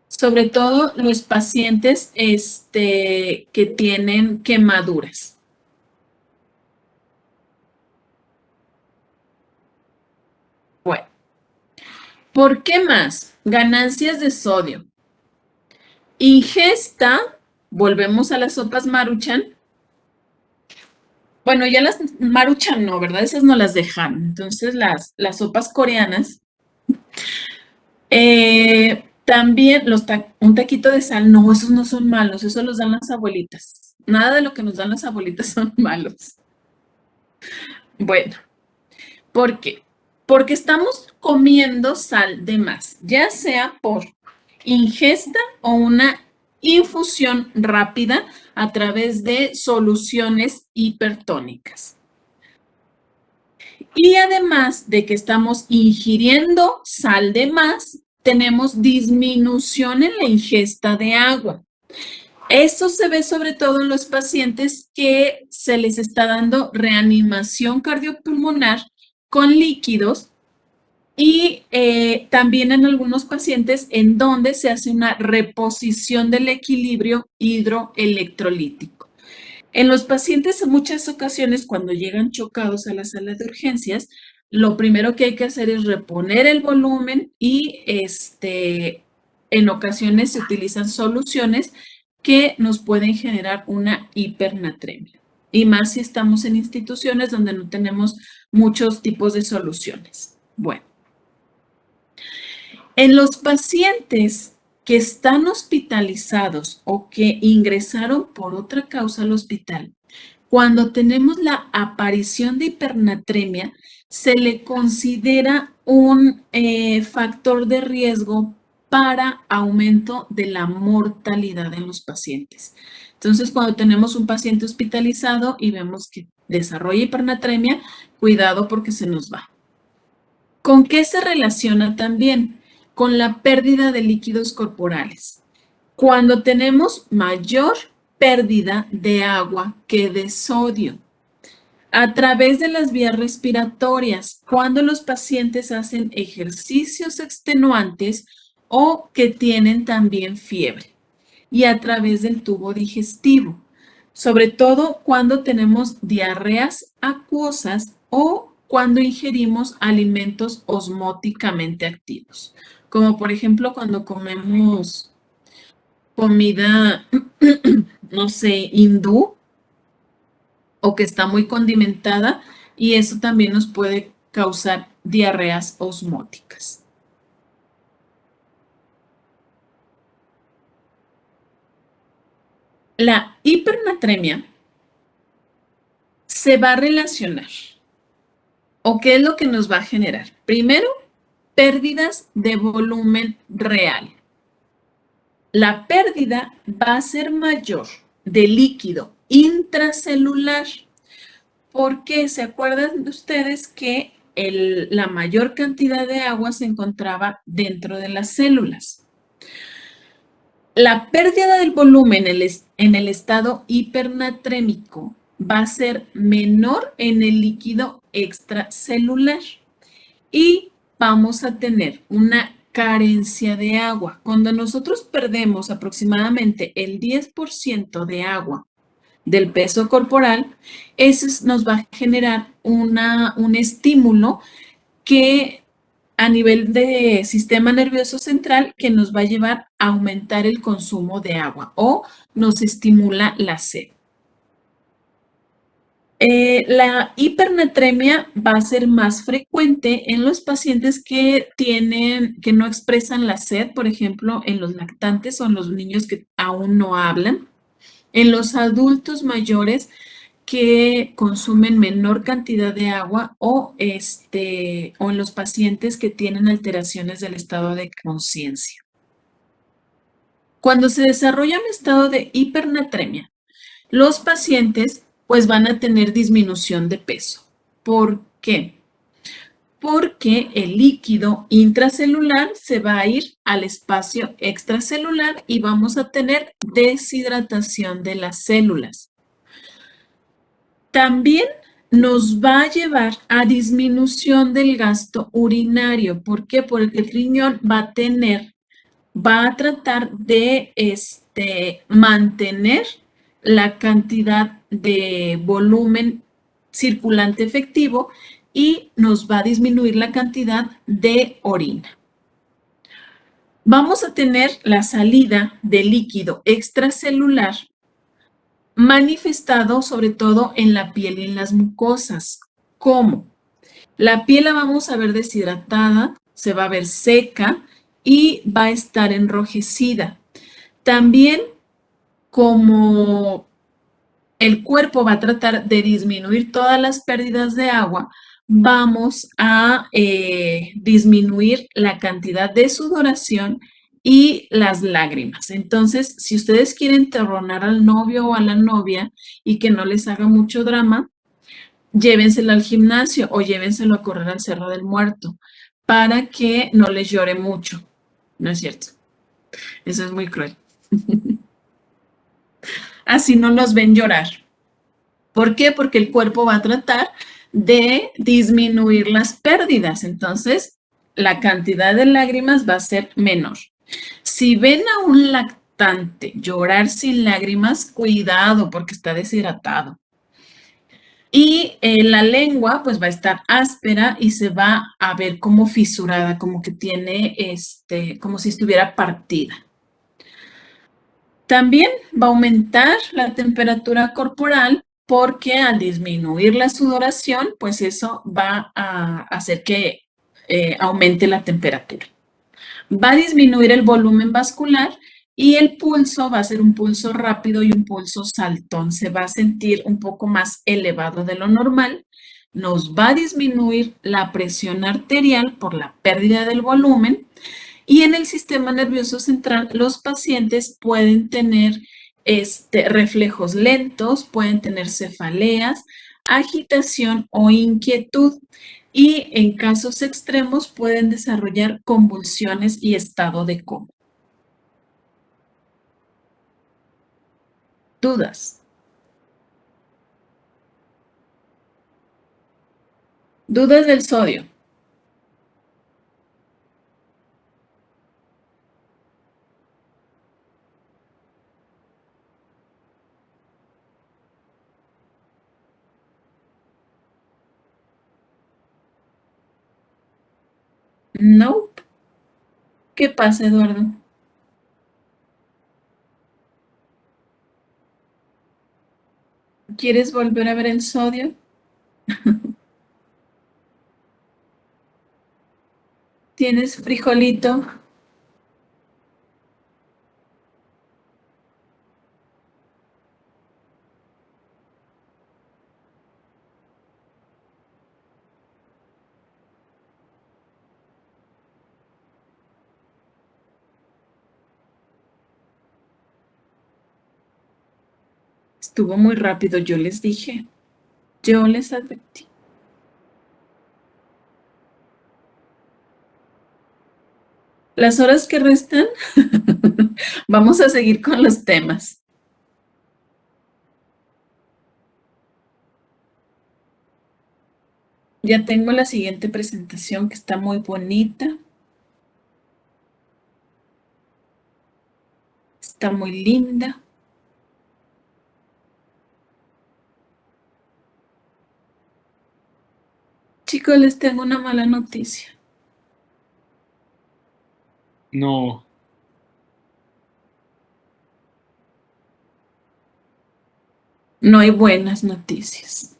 Sobre todo los pacientes que tienen quemaduras. Bueno, ¿por qué más? Ganancias de sodio. Ingesta, volvemos a las sopas Maruchan. Bueno, ya las Maruchan no, ¿verdad? Esas no las dejaron. Entonces, las sopas coreanas. También un taquito de sal, no, esos no son malos, esos los dan las abuelitas. Nada de lo que nos dan las abuelitas son malos. Bueno, ¿por qué? Porque estamos comiendo sal de más, ya sea por ingesta o una infusión rápida a través de soluciones hipertónicas. Y además de que estamos ingiriendo sal de más, tenemos disminución en la ingesta de agua. Esto se ve sobre todo en los pacientes que se les está dando reanimación cardiopulmonar con líquidos y también en algunos pacientes en donde se hace una reposición del equilibrio hidroelectrolítico. En los pacientes, en muchas ocasiones, cuando llegan chocados a la sala de urgencias, lo primero que hay que hacer es reponer el volumen y en ocasiones se utilizan soluciones que nos pueden generar una hipernatremia. Y más si estamos en instituciones donde no tenemos muchos tipos de soluciones. Bueno, en los pacientes que están hospitalizados o que ingresaron por otra causa al hospital, cuando tenemos la aparición de hipernatremia, se le considera un factor de riesgo para aumento de la mortalidad en los pacientes. Entonces, cuando tenemos un paciente hospitalizado y vemos que desarrolla hipernatremia, cuidado porque se nos va. ¿Con qué se relaciona también? Con la pérdida de líquidos corporales. Cuando tenemos mayor pérdida de agua que de sodio a través de las vías respiratorias, cuando los pacientes hacen ejercicios extenuantes o que tienen también fiebre, y a través del tubo digestivo, sobre todo cuando tenemos diarreas acuosas o cuando ingerimos alimentos osmóticamente activos, como por ejemplo cuando comemos comida, no sé, hindú o que está muy condimentada, y eso también nos puede causar diarreas osmóticas. La hipernatremia se va a relacionar, ¿o qué es lo que nos va a generar? Primero, pérdidas de volumen real. La pérdida va a ser mayor de líquido intracelular. ¿Por qué? ¿Se acuerdan de ustedes que la mayor cantidad de agua se encontraba dentro de las células? La pérdida del volumen en el estado hipernatrémico va a ser menor en el líquido extracelular y vamos a tener una carencia de agua. Cuando nosotros perdemos aproximadamente el 10% de agua del peso corporal, eso nos va a generar un estímulo que a nivel de sistema nervioso central que nos va a llevar a aumentar el consumo de agua o nos estimula la sed. La hipernatremia va a ser más frecuente en los pacientes que no expresan la sed, por ejemplo, en los lactantes o en los niños que aún no hablan, en los adultos mayores que consumen menor cantidad de agua o en los pacientes que tienen alteraciones del estado de conciencia. Cuando se desarrolla un estado de hipernatremia, los pacientes pues van a tener disminución de peso. ¿Por qué? Porque el líquido intracelular se va a ir al espacio extracelular y vamos a tener deshidratación de las células. También nos va a llevar a disminución del gasto urinario. ¿Por qué? Porque el riñón va a tratar de mantener la cantidad de volumen circulante efectivo y nos va a disminuir la cantidad de orina. Vamos a tener la salida de líquido extracelular manifestado sobre todo en la piel y en las mucosas. ¿Cómo? La piel la vamos a ver deshidratada, se va a ver seca y va a estar enrojecida. También, como el cuerpo va a tratar de disminuir todas las pérdidas de agua, vamos a disminuir la cantidad de sudoración y las lágrimas. Entonces, si ustedes quieren terronar al novio o a la novia y que no les haga mucho drama, llévenselo al gimnasio o llévenselo a correr al Cerro del Muerto para que no les llore mucho. ¿No es cierto? Eso es muy cruel. Así no los ven llorar. ¿Por qué? Porque el cuerpo va a tratar de disminuir las pérdidas. Entonces, la cantidad de lágrimas va a ser menor. Si ven a un lactante llorar sin lágrimas, cuidado porque está deshidratado. Y la lengua pues va a estar áspera y se va a ver como fisurada, como que tiene, como si estuviera partida. También va a aumentar la temperatura corporal porque al disminuir la sudoración, pues eso va a hacer que aumente la temperatura. Va a disminuir el volumen vascular y el pulso va a ser un pulso rápido y un pulso saltón. Se va a sentir un poco más elevado de lo normal. Nos va a disminuir la presión arterial por la pérdida del volumen. Y en el sistema nervioso central, los pacientes pueden tener reflejos lentos, pueden tener cefaleas, agitación o inquietud. Y en casos extremos pueden desarrollar convulsiones y estado de coma. ¿Dudas? ¿Dudas del sodio? No. ¿Qué pasa, Eduardo? ¿Quieres volver a ver el sodio? ¿Tienes frijolito? Estuvo muy rápido, yo les dije. Yo les advertí. Las horas que restan, vamos a seguir con los temas. Ya tengo la siguiente presentación que está muy bonita. Está muy linda. Chicos, les tengo una mala noticia.
No.
No hay buenas noticias.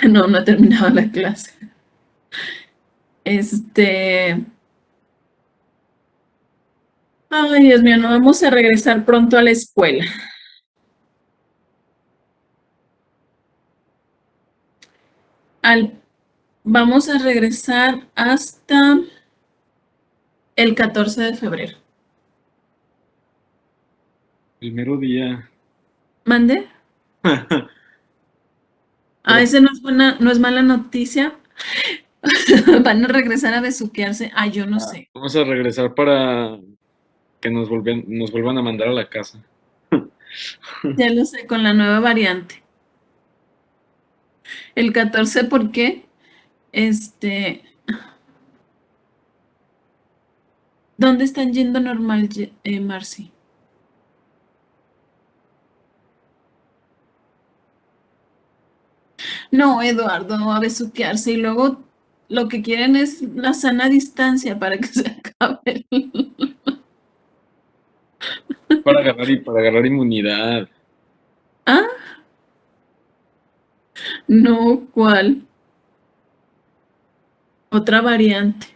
No, no he terminado la clase. Ay, Dios mío, no vamos a regresar pronto a la escuela. Vamos a regresar hasta el 14 de febrero.
El mero día.
¿Mande? Ese no es mala noticia. Van a regresar a besuquearse. Yo no sé.
Vamos a regresar para que nos vuelvan a mandar a la casa.
Ya lo sé, con la nueva variante. El 14, ¿por qué? ¿Dónde están yendo normal, Marcy? No, Eduardo, a besuquearse y luego lo que quieren es la sana distancia para que se acabe.
Para agarrar inmunidad.
¿Ah? No, ¿cuál? Otra variante.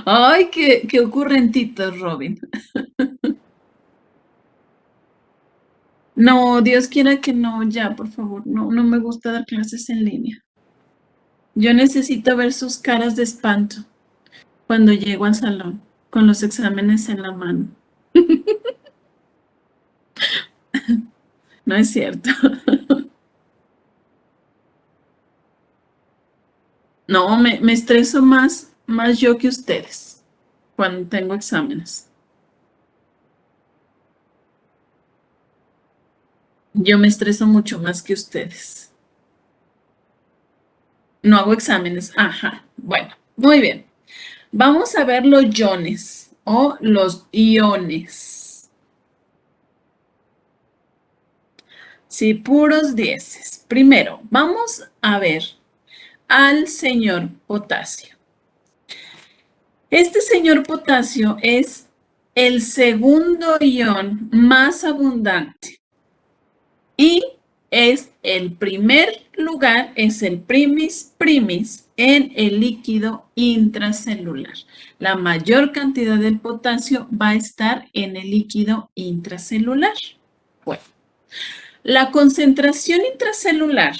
Ay, qué ocurrentitos, Robin. No, Dios quiera que no, ya, por favor, no me gusta dar clases en línea. Yo necesito ver sus caras de espanto cuando llego al salón con los exámenes en la mano. No es cierto. No, me estreso más yo que ustedes cuando tengo exámenes. Yo me estreso mucho más que ustedes. No hago exámenes. Ajá. Bueno, muy bien. Vamos a ver los iones o los iones. Sí, puros dieces. Primero, vamos a ver al señor potasio. Este señor potasio es el segundo ion más abundante y es el primer lugar, es el primis en el líquido intracelular. La mayor cantidad del potasio va a estar en el líquido intracelular. Bueno, la concentración intracelular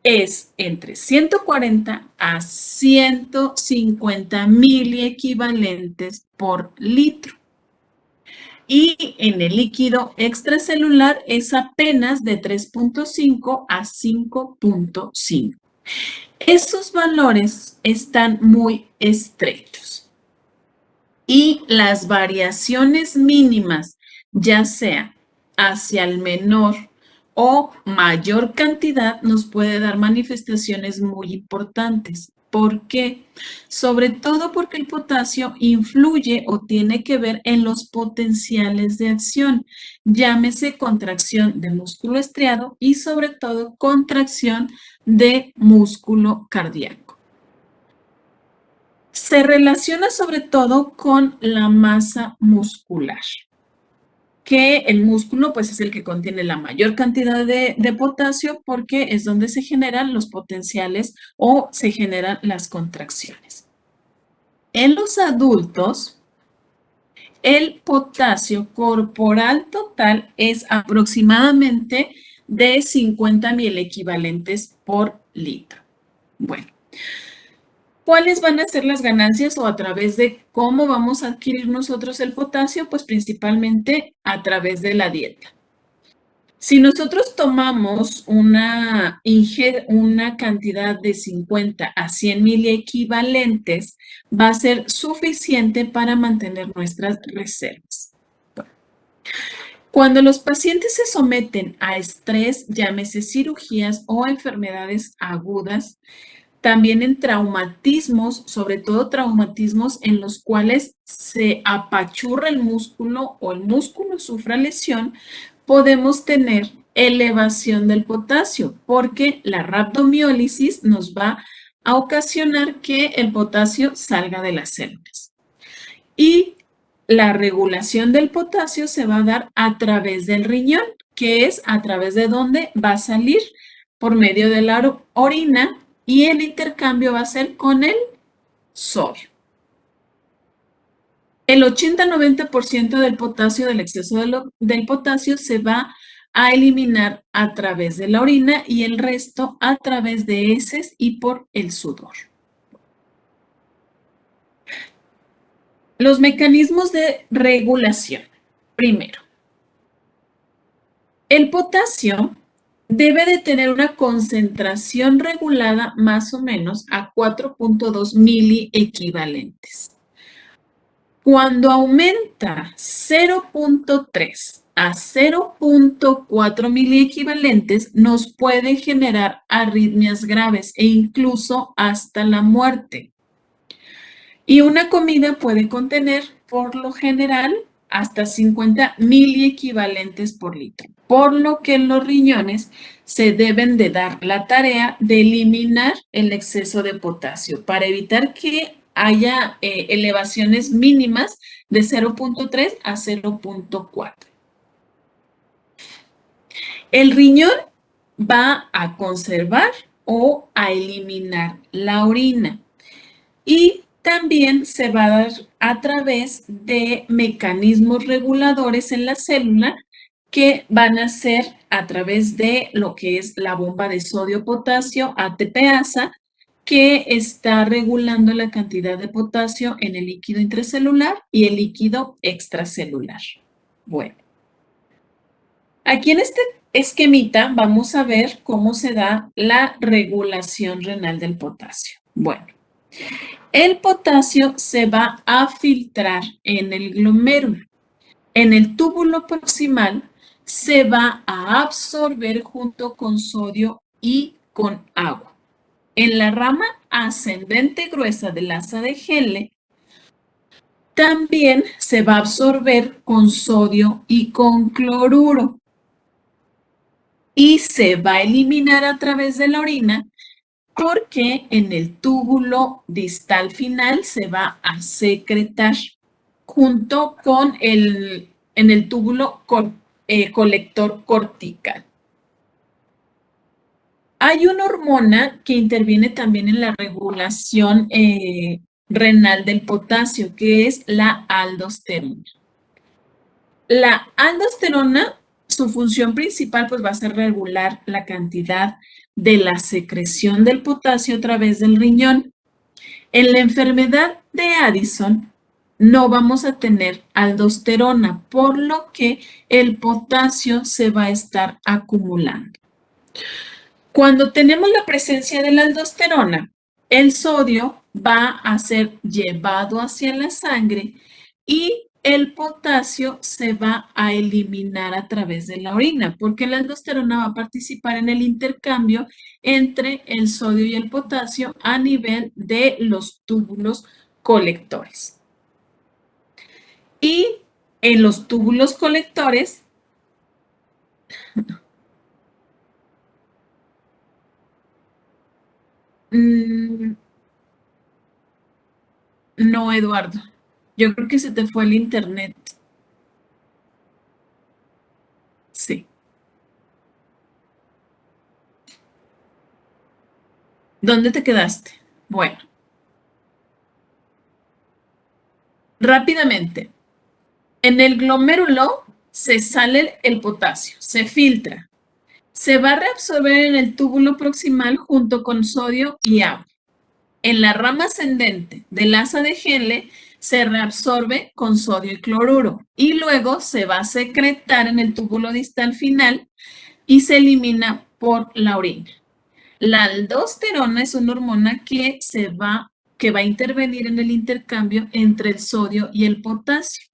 es entre 140 a 150 miliequivalentes por litro. Y en el líquido extracelular es apenas de 3.5 a 5.5. Esos valores están muy estrechos. Y las variaciones mínimas, ya sea hacia el menor o mayor cantidad, nos puede dar manifestaciones muy importantes. ¿Por qué? Sobre todo porque el potasio influye o tiene que ver en los potenciales de acción, llámese contracción de músculo estriado y sobre todo contracción de músculo cardíaco. Se relaciona sobre todo con la masa muscular, que el músculo pues es el que contiene la mayor cantidad de potasio porque es donde se generan los potenciales o se generan las contracciones. En los adultos, el potasio corporal total es aproximadamente de 50 miliequivalentes por litro. Bueno. ¿Cuáles van a ser las ganancias o a través de cómo vamos a adquirir nosotros el potasio? Pues principalmente a través de la dieta. Si nosotros tomamos una cantidad de 50 a 100 miliequivalentes, va a ser suficiente para mantener nuestras reservas. Cuando los pacientes se someten a estrés, llámese cirugías o enfermedades agudas, también en traumatismos, sobre todo traumatismos en los cuales se apachurra el músculo o el músculo sufra lesión, podemos tener elevación del potasio porque la rhabdomiólisis nos va a ocasionar que el potasio salga de las células. Y la regulación del potasio se va a dar a través del riñón, que es a través de donde va a salir por medio de la orina y el intercambio va a ser con el sodio. El 80-90% del potasio, del exceso del potasio, se va a eliminar a través de la orina y el resto a través de heces y por el sudor. Los mecanismos de regulación. Primero, el potasio debe de tener una concentración regulada más o menos a 4.2 miliequivalentes. Cuando aumenta 0.3 a 0.4 miliequivalentes, nos puede generar arritmias graves e incluso hasta la muerte. Y una comida puede contener, por lo general, hasta 50 miliequivalentes por litro, por lo que los riñones se deben de dar la tarea de eliminar el exceso de potasio para evitar que haya elevaciones mínimas de 0.3 a 0.4. El riñón va a conservar o a eliminar la orina y también se va a dar a través de mecanismos reguladores en la célula que van a ser a través de lo que es la bomba de sodio-potasio ATPasa, que está regulando la cantidad de potasio en el líquido intracelular y el líquido extracelular. Bueno, aquí en este esquemita vamos a ver cómo se da la regulación renal del potasio. Bueno, el potasio se va a filtrar en el glomérulo. En el túbulo proximal se va a absorber junto con sodio y con agua. En la rama ascendente gruesa del asa de Henle también se va a absorber con sodio y con cloruro. Y se va a eliminar a través de la orina porque en el túbulo distal final se va a secretar junto con en el túbulo colector cortical. Hay una hormona que interviene también en la regulación renal del potasio, que es la aldosterona. La aldosterona, su función principal pues va a ser regular la cantidad de la secreción del potasio a través del riñón. En la enfermedad de Addison no vamos a tener aldosterona, por lo que el potasio se va a estar acumulando. Cuando tenemos la presencia de la aldosterona, el sodio va a ser llevado hacia la sangre y el potasio se va a eliminar a través de la orina, porque la aldosterona va a participar en el intercambio entre el sodio y el potasio a nivel de los túbulos colectores. Y en los túbulos colectores, no, Eduardo. Yo creo que se te fue el internet. Sí. ¿Dónde te quedaste? Bueno. Rápidamente. En el glomérulo se sale el potasio, se filtra. Se va a reabsorber en el túbulo proximal junto con sodio y agua. En la rama ascendente del asa de Henle se reabsorbe con sodio y cloruro y luego se va a secretar en el túbulo distal final y se elimina por la orina. La aldosterona es una hormona que va a intervenir en el intercambio entre el sodio y el potasio.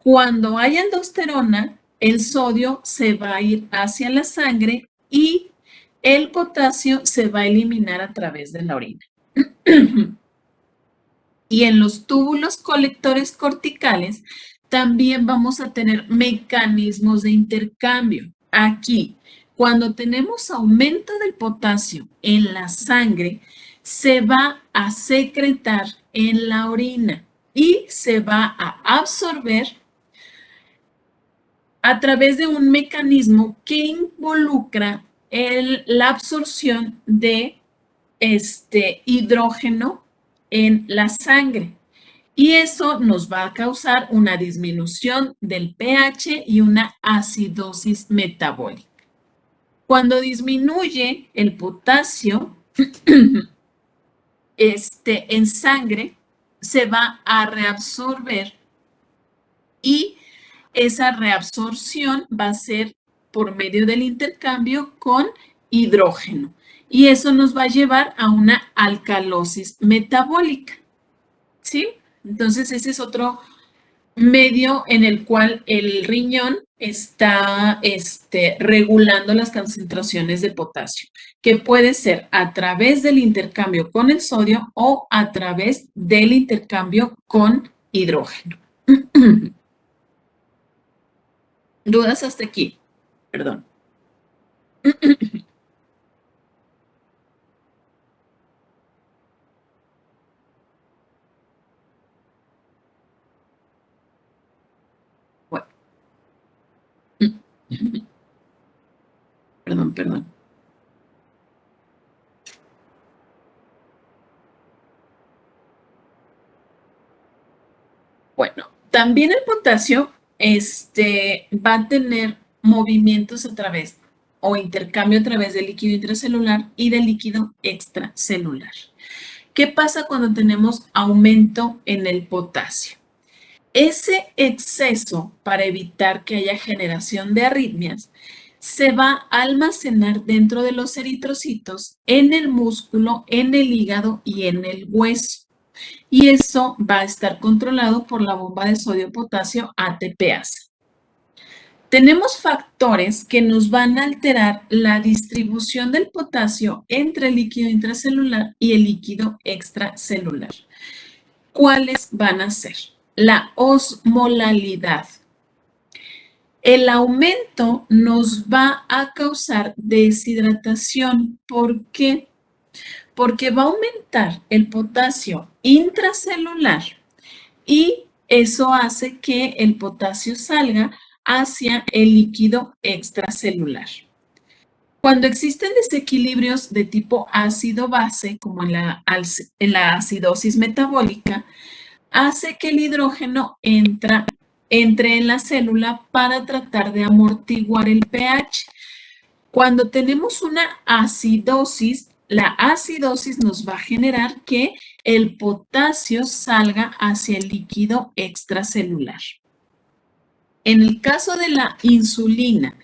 Cuando hay aldosterona, el sodio se va a ir hacia la sangre y el potasio se va a eliminar a través de la orina. Y en los túbulos colectores corticales también vamos a tener mecanismos de intercambio. Aquí, cuando tenemos aumento del potasio en la sangre, se va a secretar en la orina y se va a absorber a través de un mecanismo que involucra la absorción de hidrógeno en la sangre. Y eso nos va a causar una disminución del pH y una acidosis metabólica. Cuando disminuye el potasio en sangre, se va a reabsorber y esa reabsorción va a ser por medio del intercambio con hidrógeno. Y eso nos va a llevar a una alcalosis metabólica. ¿Sí? Entonces, ese es otro medio en el cual el riñón está regulando las concentraciones de potasio, que puede ser a través del intercambio con el sodio o a través del intercambio con hidrógeno. ¿Dudas hasta aquí? Perdón. Bueno. Perdón. Bueno, también el potasio va a tener movimientos a través o intercambio a través del líquido intracelular y del líquido extracelular. ¿Qué pasa cuando tenemos aumento en el potasio? Ese exceso, para evitar que haya generación de arritmias, se va a almacenar dentro de los eritrocitos, en el músculo, en el hígado y en el hueso. Y eso va a estar controlado por la bomba de sodio-potasio ATPase. Tenemos factores que nos van a alterar la distribución del potasio entre el líquido intracelular y el líquido extracelular. ¿Cuáles van a ser? La osmolalidad. El aumento nos va a causar deshidratación. ¿Por qué? Porque va a aumentar el potasio intracelular y eso hace que el potasio salga hacia el líquido extracelular. Cuando existen desequilibrios de tipo ácido-base, como en la acidosis metabólica, hace que el hidrógeno entre en la célula para tratar de amortiguar el pH. Cuando tenemos una acidosis, la acidosis nos va a generar que el potasio salga hacia el líquido extracelular. En el caso de la insulina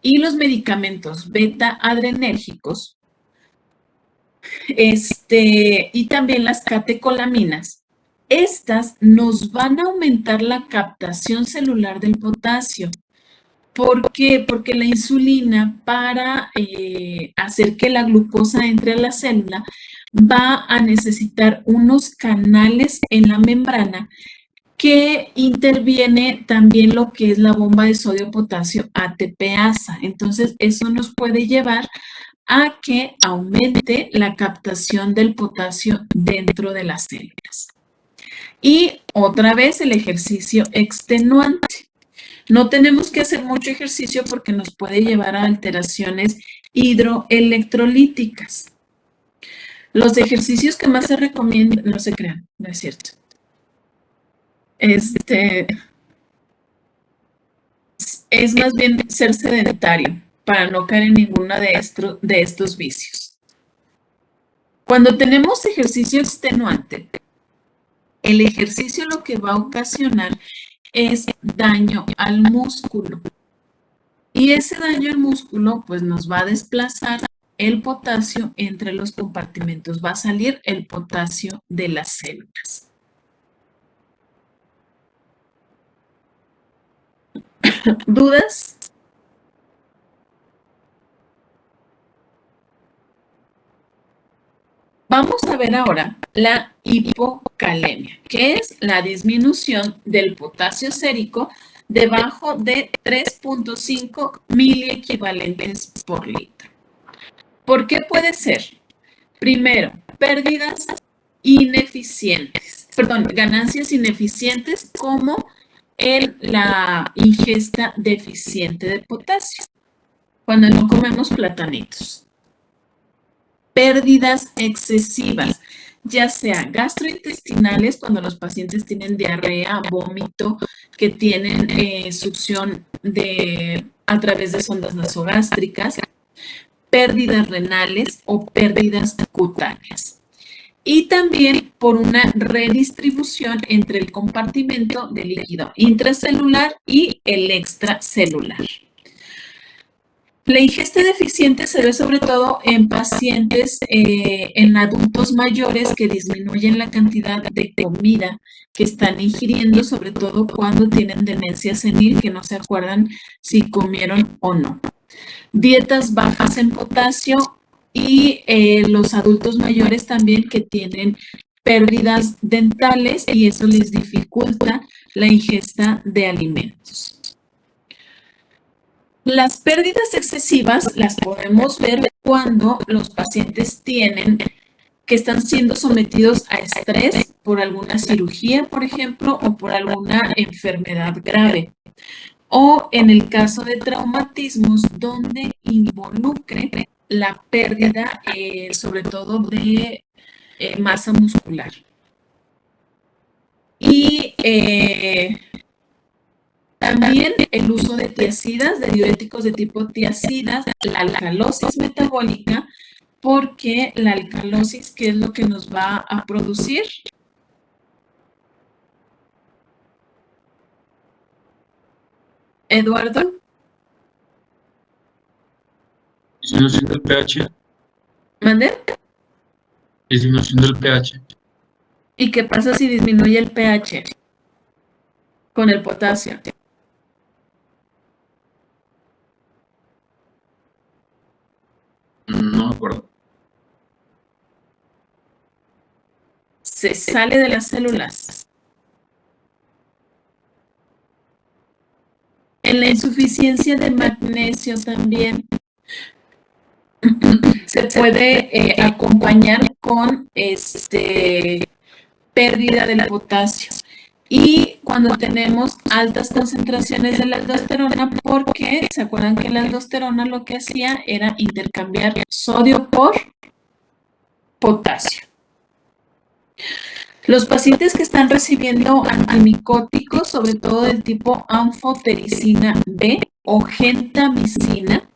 y los medicamentos beta-adrenérgicos, y también las catecolaminas, estas nos van a aumentar la captación celular del potasio. ¿Por qué? Porque la insulina, para hacer que la glucosa entre a la célula, va a necesitar unos canales en la membrana que interviene también lo que es la bomba de sodio-potasio ATPasa. Entonces, eso nos puede llevar a que aumente la captación del potasio dentro de las células. Y otra vez el ejercicio extenuante. No tenemos que hacer mucho ejercicio porque nos puede llevar a alteraciones hidroelectrolíticas. Los ejercicios que más se recomiendan, no se crean, no es cierto. Es más bien ser sedentario para no caer en ninguno de estos vicios. Cuando tenemos ejercicio extenuante, el ejercicio lo que va a ocasionar es daño al músculo. Y ese daño al músculo pues nos va a desplazar el potasio entre los compartimentos. Va a salir el potasio de las células. ¿Dudas? Vamos a ver ahora la hipocalemia, que es la disminución del potasio sérico debajo de 3.5 miliequivalentes por litro. ¿Por qué puede ser? Primero, ganancias ineficientes como en la ingesta deficiente de potasio, cuando no comemos platanitos. pérdidas excesivas, ya sea gastrointestinales, cuando los pacientes tienen diarrea, vómito, que tienen succión a través de sondas nasogástricas, pérdidas renales o pérdidas cutáneas. Y también por una redistribución entre el compartimento del líquido intracelular y el extracelular. La ingesta deficiente se ve sobre todo en pacientes, en adultos mayores que disminuyen la cantidad de comida que están ingiriendo, sobre todo cuando tienen demencia senil, que no se acuerdan si comieron o no. Dietas bajas en potasio y los adultos mayores también que tienen pérdidas dentales y eso les dificulta la ingesta de alimentos. Las pérdidas excesivas las podemos ver cuando los pacientes que están siendo sometidos a estrés por alguna cirugía, por ejemplo, o por alguna enfermedad grave. O en el caso de traumatismos donde involucre la pérdida, sobre todo de masa muscular. Y también el uso de tiacidas, de diuréticos de tipo tiacidas, la alcalosis metabólica, porque la alcalosis, ¿qué es lo que nos va a producir? Eduardo.
Disminución del pH.
¿Mande?
Disminución del pH.
¿Y qué pasa si disminuye el pH con el potasio?
No me acuerdo.
Se sale de las células. En la insuficiencia de magnesio también se puede acompañar con pérdida del potasio. Y cuando tenemos altas concentraciones de la aldosterona, porque se acuerdan que la aldosterona lo que hacía era intercambiar sodio por potasio. Los pacientes que están recibiendo antimicóticos, sobre todo del tipo anfotericina B o gentamicina,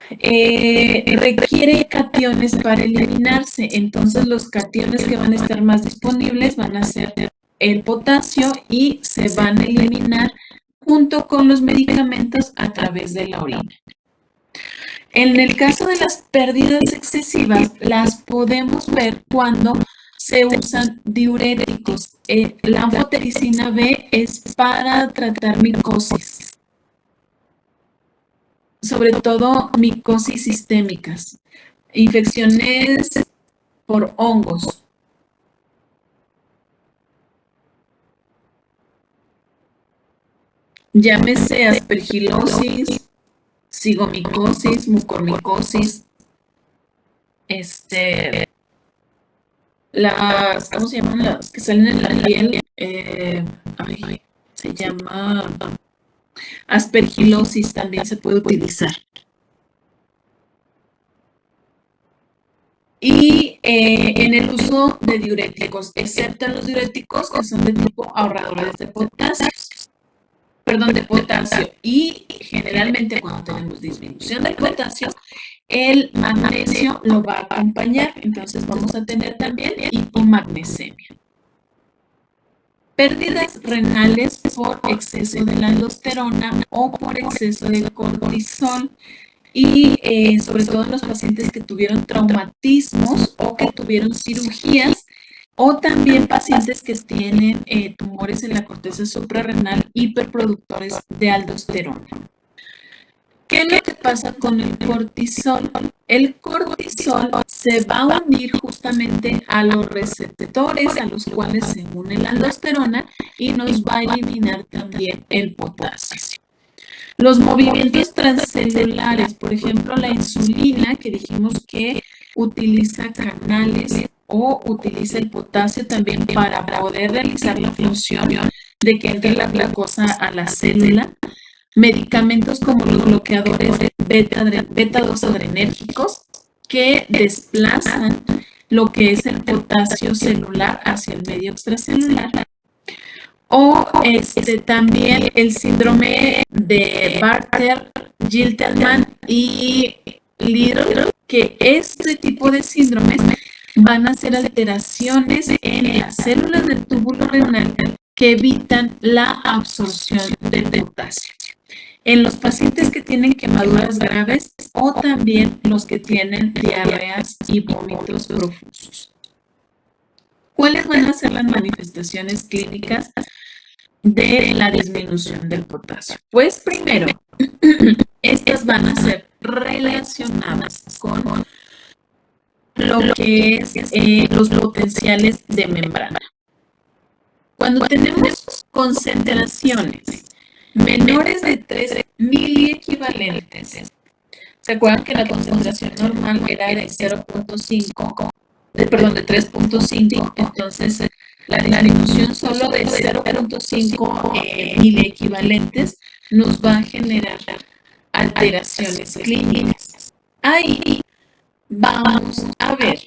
requiere cationes para eliminarse. Entonces, los cationes que van a estar más disponibles van a ser el potasio y se van a eliminar junto con los medicamentos a través de la orina. En el caso de las pérdidas excesivas, las podemos ver cuando se usan diuréticos. La anfotericina B es para tratar micosis, sobre todo micosis sistémicas, infecciones por hongos. Llámese aspergilosis, cigomicosis, mucormicosis, ¿cómo se llaman las que salen en la piel? Se llama aspergilosis, también se puede utilizar. Y en el uso de diuréticos, excepto los diuréticos que son de tipo ahorradores de potasio. Y generalmente cuando tenemos disminución del potasio, el magnesio lo va a acompañar, entonces vamos a tener también hipomagnesemia. Pérdidas renales por exceso de la aldosterona o por exceso de cortisol y sobre todo en los pacientes que tuvieron traumatismos o que tuvieron cirugías o también pacientes que tienen tumores en la corteza suprarrenal hiperproductores de aldosterona. ¿Qué es lo que pasa con el cortisol? El cortisol se va a unir justamente a los receptores a los cuales se une la aldosterona y nos va a eliminar también el potasio. Los movimientos transcelulares, por ejemplo, la insulina, que dijimos que utiliza canales o utiliza el potasio también para poder realizar la función de que entre la glucosa a la célula. Medicamentos como los bloqueadores beta-2 adrenérgicos, que desplazan lo que es el potasio celular hacia el medio extracelular. O también el síndrome de Bartter, Gilterman y Little, que este tipo de síndromes van a ser alteraciones en las células del túbulo renal que evitan la absorción del potasio. En los pacientes que tienen quemaduras graves o también los que tienen diarreas y vómitos profusos. ¿Cuáles van a ser las manifestaciones clínicas de la disminución del potasio? Pues primero, estas van a ser relacionadas con lo que es los potenciales de membrana. Cuando tenemos concentraciones menores de 3 miliequivalentes, ¿se acuerdan que la concentración normal era de 0.5, de 3.5? Entonces, la disminución solo de 0.5 miliequivalentes nos va a generar alteraciones clínicas. Ahí vamos a ver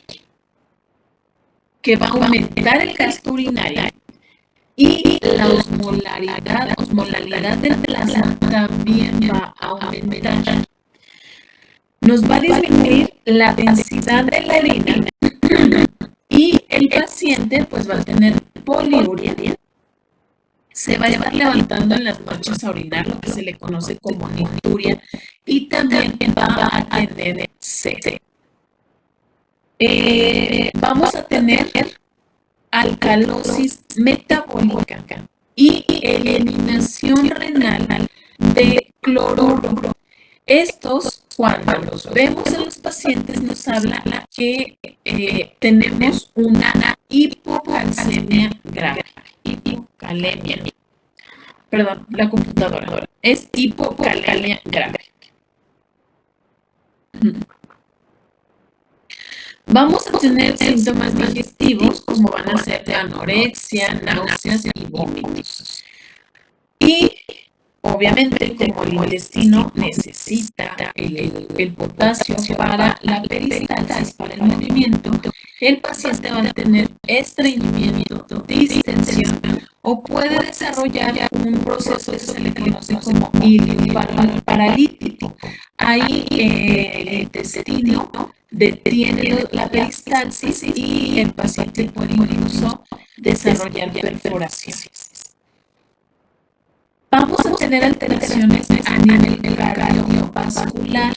que va a aumentar el gasto urinario y la osmolaridad del plasma también va a aumentar. Nos va a disminuir la densidad de la orina y el paciente pues va a tener poliuria. Se va a estar levantando en las noches a orinar, lo que se le conoce como nicturia, y también va a tener sed. Vamos a tener alcalosis metabólica y eliminación renal de cloruro. Estos, cuando los vemos en los pacientes, nos habla que tenemos una hipocalcemia grave. Hipocalemia. Perdón, la computadora. Es hipocalemia grave. Vamos a tener síntomas digestivos como van a ser de anorexia, náuseas y vómitos. Y obviamente, como el intestino necesita el potasio para la peristalsis, para el movimiento, el paciente va a tener estreñimiento, distensión o puede desarrollar un proceso que se le conoce como ilioparalítico. Ahí el intestino detiene la peristalsis y el paciente puede incluso desarrollar perforaciones. Vamos a tener alteraciones a nivel cardiovascular.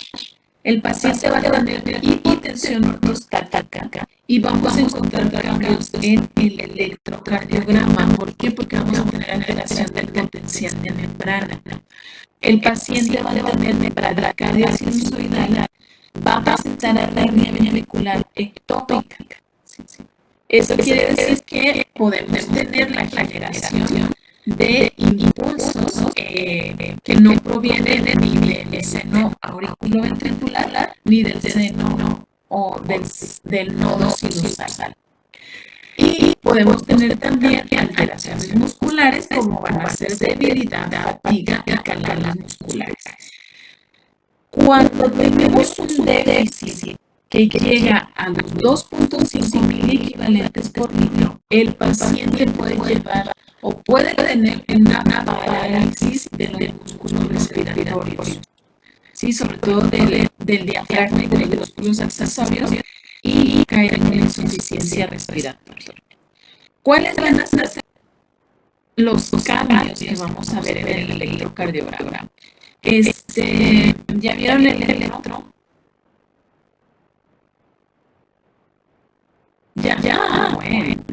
El paciente va a tener hipotensión ortostática y vamos a encontrar cambios en el electrocardiograma. ¿Por qué? Porque vamos a tener alteración del potencial de membrana. El paciente va a tener bradicardia sinusoidal, va a presentar arritmia ventricular ectópica. Eso quiere decir que podemos tener la generación de impulsos que no provienen ni del seno auriculoventricular ni del seno o del nodo sinusal. Y podemos tener también alteraciones musculares como van a ser debilidad, fatiga y calambres musculares. Cuando tenemos un déficit que llega a los 2.5 miliequivalentes por litro, el paciente puede llevar o puede tener una parálisis de los músculos respiratorios, ¿sí? Sobre todo del diafragma y de los músculos accesorios, y caer en una insuficiencia respiratoria. ¿Cuáles van a ser los cambios que vamos a ver en el electrocardiograma? ¿Ya vieron el electro? Ya, bueno.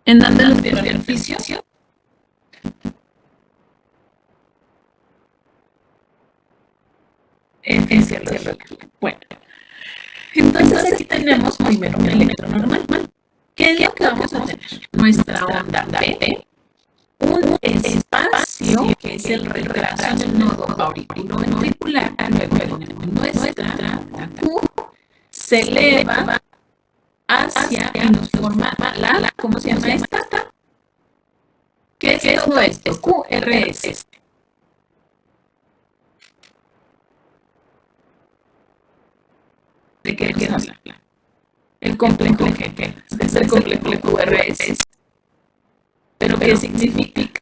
¿En dónde los vieron el oficio? En cierto. Bueno, entonces aquí tenemos primero un electro normal. ¿Qué es lo que vamos a tener? Nuestra onda P, un espacio que es el retraso del nodo auriculoventricular, luego tenemos nuestra Q, se eleva hacia y nos forma la, ¿cómo se llama esta? ¿Qué es todo esto? QRS. queremos hablar. El complejo G, es el complejo RS. ¿Pero qué significa?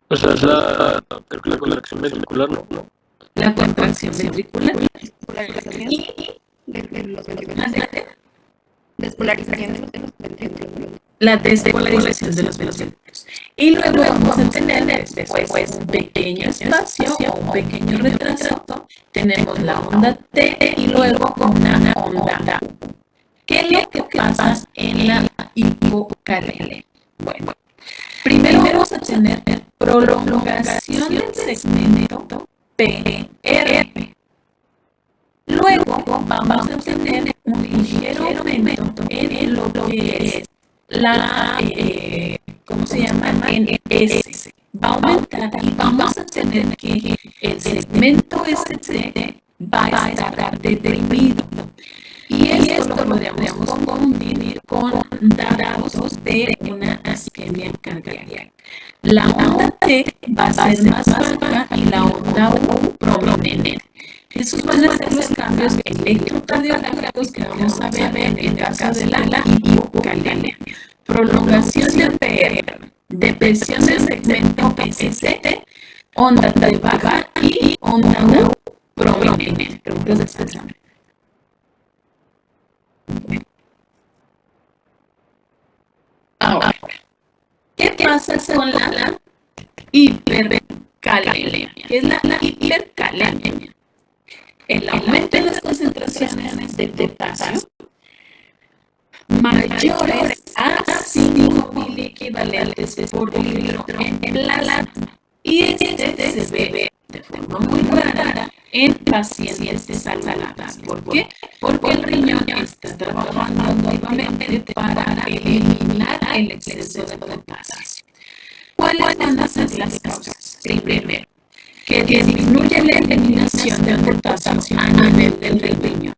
O sea, es la contracción ventricular, ¿no?
La contracción ventricular.
Y despolarización de los ventrículos.
La despolarización de los ventrículos. Y luego vamos a tener después un pequeño espacio o un pequeño retraso. Tenemos la onda T y luego una onda U. ¿Qué es lo que pasa en la hipocalemia? Bueno, primero vamos a tener prolongación del segmento PR. Luego vamos a tener un ligero aumento en lo que es la, ¿cómo se llama? NS. Va a aumentar y vamos a tener que el segmento ST va a estar deprimido. Y esto lo podríamos confundir con datos de una isquemia cardíaca. La onda T va a ser más baja y la onda U prominente. Esos van a ser los cambios electrocardiográficos que vamos a ver en el caso de la hipocalemia. Prolongación del PR, depresión del segmento ST, onda T baja y onda U prominente. Preguntas de este examen. Ahora, ¿qué pasa con la hipercalemia? ¿Qué es la hipercalemia? El aumento de las concentraciones de potasio mayores a 5 miliequivalentes por litro en plasma. Y este se ve de forma muy rara en pacientes saludables. ¿Por qué? Porque el riñón está trabajando nuevamente para eliminar el exceso de potasio. ¿Cuáles van a ser las causas? Primero, que disminuye la eliminación de potasio a nivel del riñón,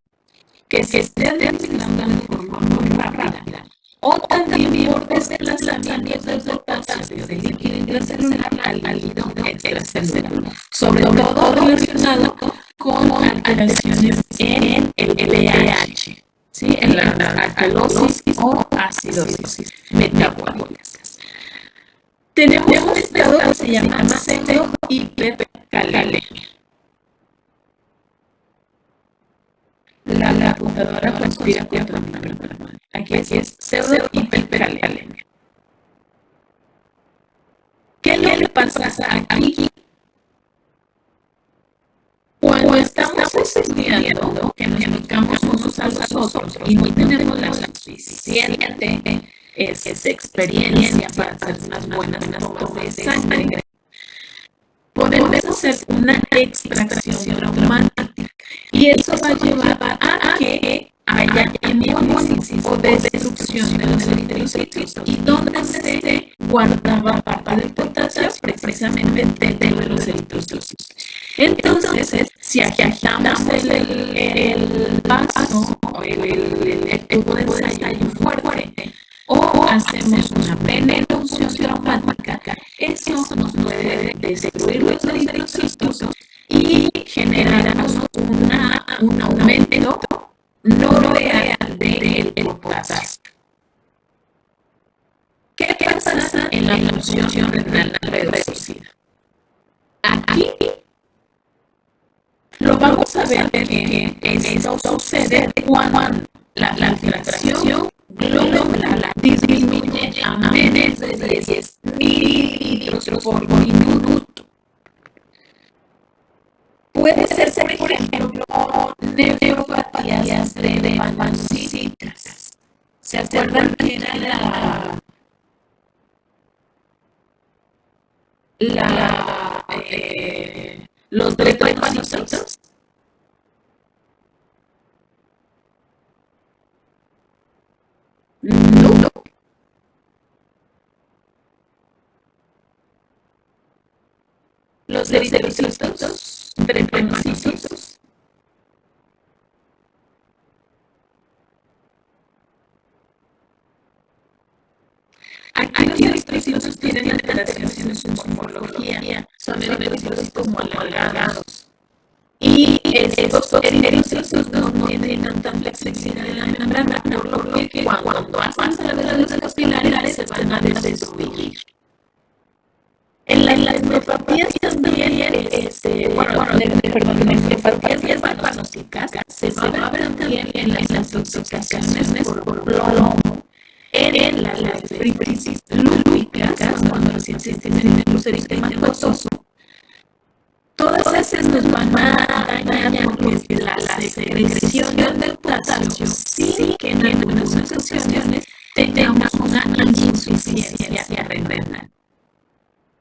que se esté eliminando de forma muy rápida, o también por desplazamiento del potasio del líquido intracelular al líquido extracelular, sobre todo relacionado con alteraciones en el pH, ¿sí? En la alcalosis o acidosis metabólicas. Tenemos un estado que se llama pseudo-hipercalemia. La computadora conspira contra mí. Aquí es pseudo-hipercalemia. ¿Qué es lo que pasa aquí? Cuando estamos estudiando, que nos educamos unos a los otros y no tenemos la suficiente experiencia para hacer unas buenas tomas de sangre, podemos hacer una extracción traumática y eso va a llevar a que haya hemólisis o destrucción de los eritrocitos y donde se guardaba parte del potasio precisamente dentro de los eritrocitos. Entonces, si agitamos el vaso o el tubo de ensayo fuerte o hacemos una penetración traumática, eso nos puede destruir los eritrocitos y generarnos un aumento no real del potasio. ¿Qué pasa en la función renal reducida? Aquí lo vamos a ver que esto sucede cuando la filtración glomerular disminuye a menos de 10 mililitros por minuto. Puede ser, por ejemplo, nefropatías drepanocyticas. ¿Se acuerdan que era los drepanocitos? No. Los eritrocitos drepanocitos. Aquí los eritrocitos tienen alteraciones en su morfología, son eritrocitos muy alargados y Y estos eritrocitos no tienen tanta flexibilidad en la membrana, por lo que cuando avanzan a través de los capilares se van a destruir. En las nefropatías también, nefropatías vagonósticas se va a ver también en las intoxicaciones por plomo, en las nefritis lúpicas, cuando los pacientes tienen un eritema acoso. Todas esas nos van a dañar porque la secreción del potasio sí que en algunas ocasiones tengamos una insuficiencia renal.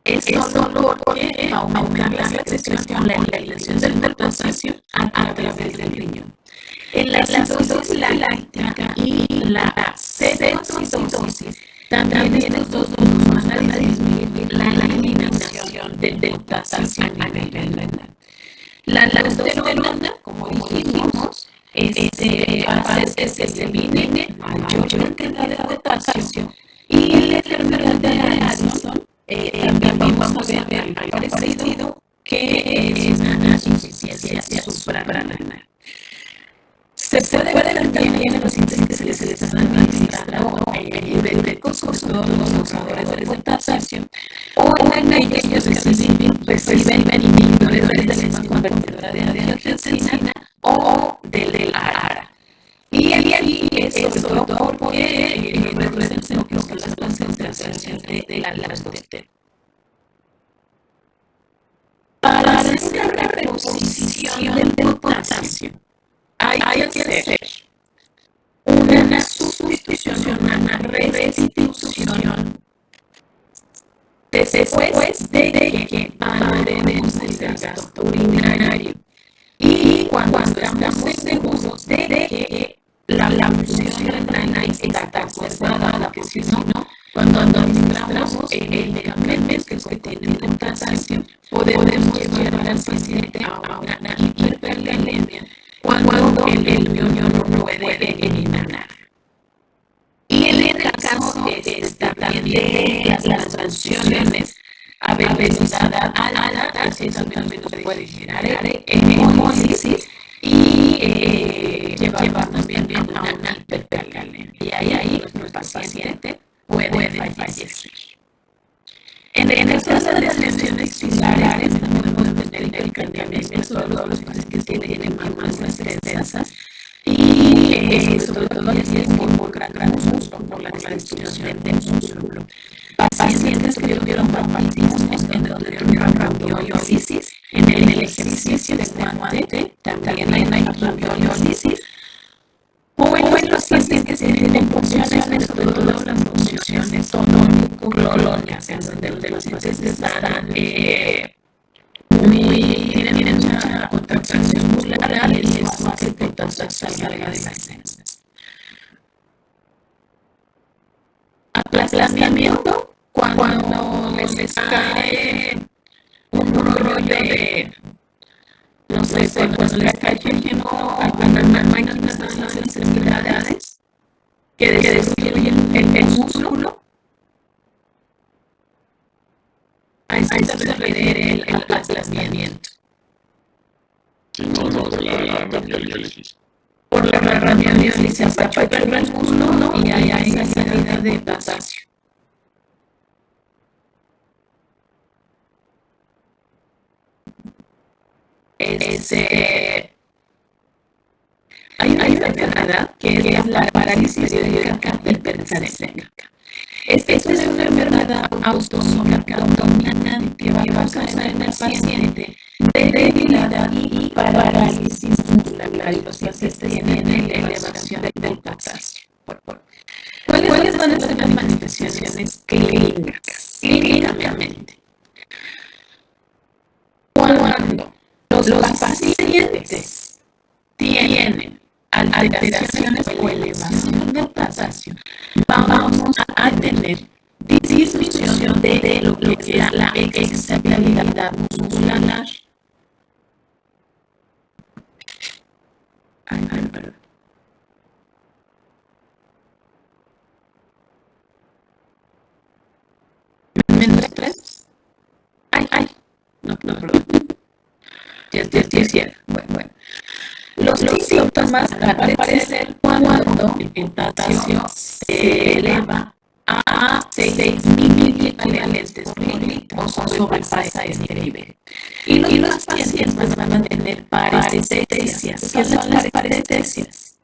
Esto porque aumenta la secreción con la eliminación del potasio a través del riñón. En la acidosis láctica y la cetoacidosis también estos dos nos van a disminuir la eliminación del potasio a nivel renal. La aldosterona, como dijimos, hace que se elimine mayor cantidad de potasio, y en la enfermedad de Addison también vamos a ver algo parecido, que es una insuficiencia suprarrenal. Se puede ver también en los pacientes que se les han administrado nivel de sobre todo los usadores de potasio, o en aquellos que reciben inhibidores de la enzima convertidora de angiotensina o del ARA. Y ahí es sobre todo porque reducen lo que son las concentraciones de la aldosterona. Para esta reposición del potasio hay que hacer una sustitución, una restitución después de que paremos el gasto urinario, y cuando estamos seguros de que la función renal está conservada, porque si no, cuando administramos el medicamento que tiene potasio, podemos llevar al paciente a una hiperkalemia cuando el riñón no puede eliminar. Y en el caso también de las transfusiones a velocidad alta, eso también puede generar hemólisis y llevar también a una hiperkalemia. Y ahí el paciente puede fallecer. En el caso de las lesiones fibrilares también podemos tener hiperkalemias, sobre todo los pacientes que tienen más extensas, y sobre todo si es por gran músculo, por la destrucción del músculo. Pacientes que tuvieron traumatismos en donde tuvieron radioiólisis, en el ejercicio de guante también hay radioiólisis, o en los pacientes que tienen funciones, sobre todo las funciones tonónico-clónicas, en donde los pacientes están tienen mucha contracción muscular, y eso hace que el potasio salga de las células. Aplastamiento, cuando les cae un rollo de, no sé, cuando les cae alguna máquina de las extremidades que destruyen el músculo, ahí se refiere el aplastamiento.
Sí, no, de la radioiólisis.
Por la radioiólisis se apaga el músculo y hay esa salida de potasio. Hay una enfermedad que es la parálisis cardíaca hipercalémica. Esta es una enfermedad autosómica dominante que va a causar en el paciente debilidad y parálisis muscular, y los pacientes tienen elevación del potasio. ¿Cuáles van a ser las manifestaciones clínicas? Clínicamente, cuando los pacientes tienen alteraciones o elevación del potasio, vamos a tener disminución de lo que es la excitabilidad muscular. Perdón. ¿Mientras tres? No, perdón. Ya, bueno. síntomas van a aparecer cuando el potasio se eleva a 6.000 equivalentes por litro o sobrepasa este nivel. Y los pacientes van a tener parestesias. ¿Qué son las parestesias?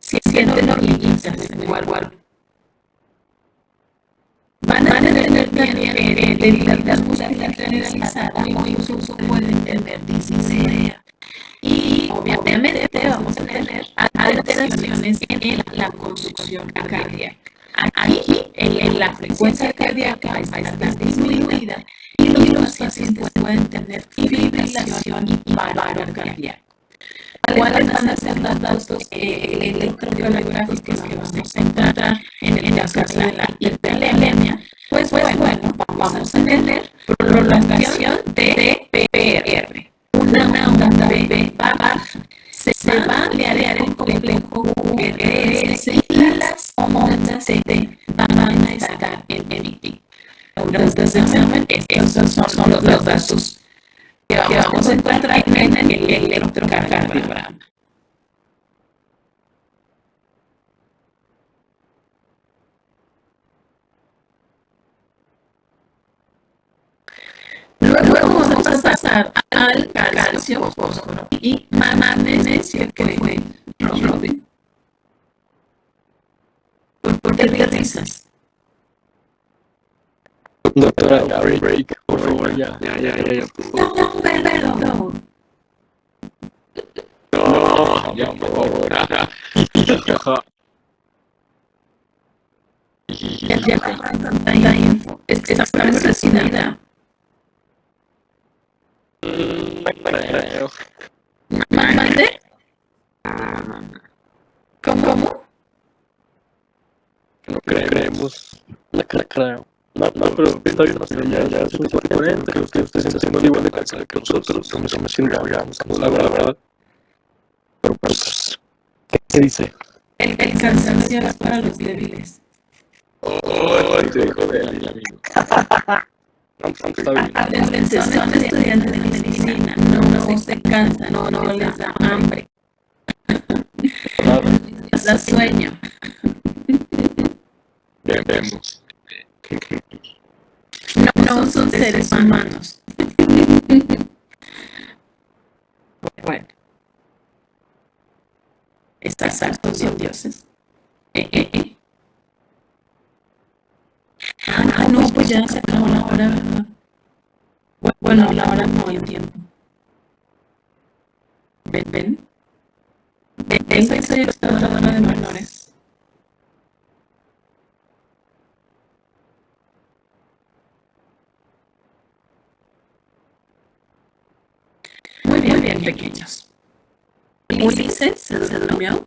Sienten hormiguitas en el cuerpo. Van a tener también debilidad muscular generalizada o incluso pueden tener disnea. Y obviamente vamos a tener alteraciones en la conducción cardíaca. Aquí la frecuencia cardíaca va a estar disminuida y los pacientes pueden tener fibrilación y paro cardíaco. ¿Cuáles van a ser los datos electrocardiográficos que vamos a encontrar en el caso de la hiperlemia? Pues bueno, vamos a tener prolongación de PPR. Una onda B baja se va a ampliar el complejo QRS y las ondas D van a estar en MIT. Entonces, estos son los datos que vamos a encontrar en el electrocardiograma. Luego vamos a pasar al calcio, fósforo y magnesio, que fue Robin. ¿Por qué te risas?
Doctora, ya, break, por favor, ya, por favor.
No, perdón.
No, ya, por favor. Ajá.
Ya no hay tanta info. Es que está resumida. ¿Mande? ¿Cómo?
No creemos. La creo. No, pero está bien, ya es muy diferente, que ustedes estén haciendo igual de calzada que nosotros, estamos haciendo, la verdad. Pero pues, ¿qué dice?
El cansancio es para los débiles.
Te dijo de ahí, amigo. No, está bien.
Acuérdense, son estudiantes de medicina, no se cansan, no les da hambre,
Claro,
les da sueño.
bien, vemos.
No son seres humanos. Bueno, ¿estás harto de dioses? No, pues ya se acabó la hora, ¿verdad? Bueno, la hora no, el tiempo. Ven, soy exploradora de menores. Muy bien, pequeños. Ulises se durmió.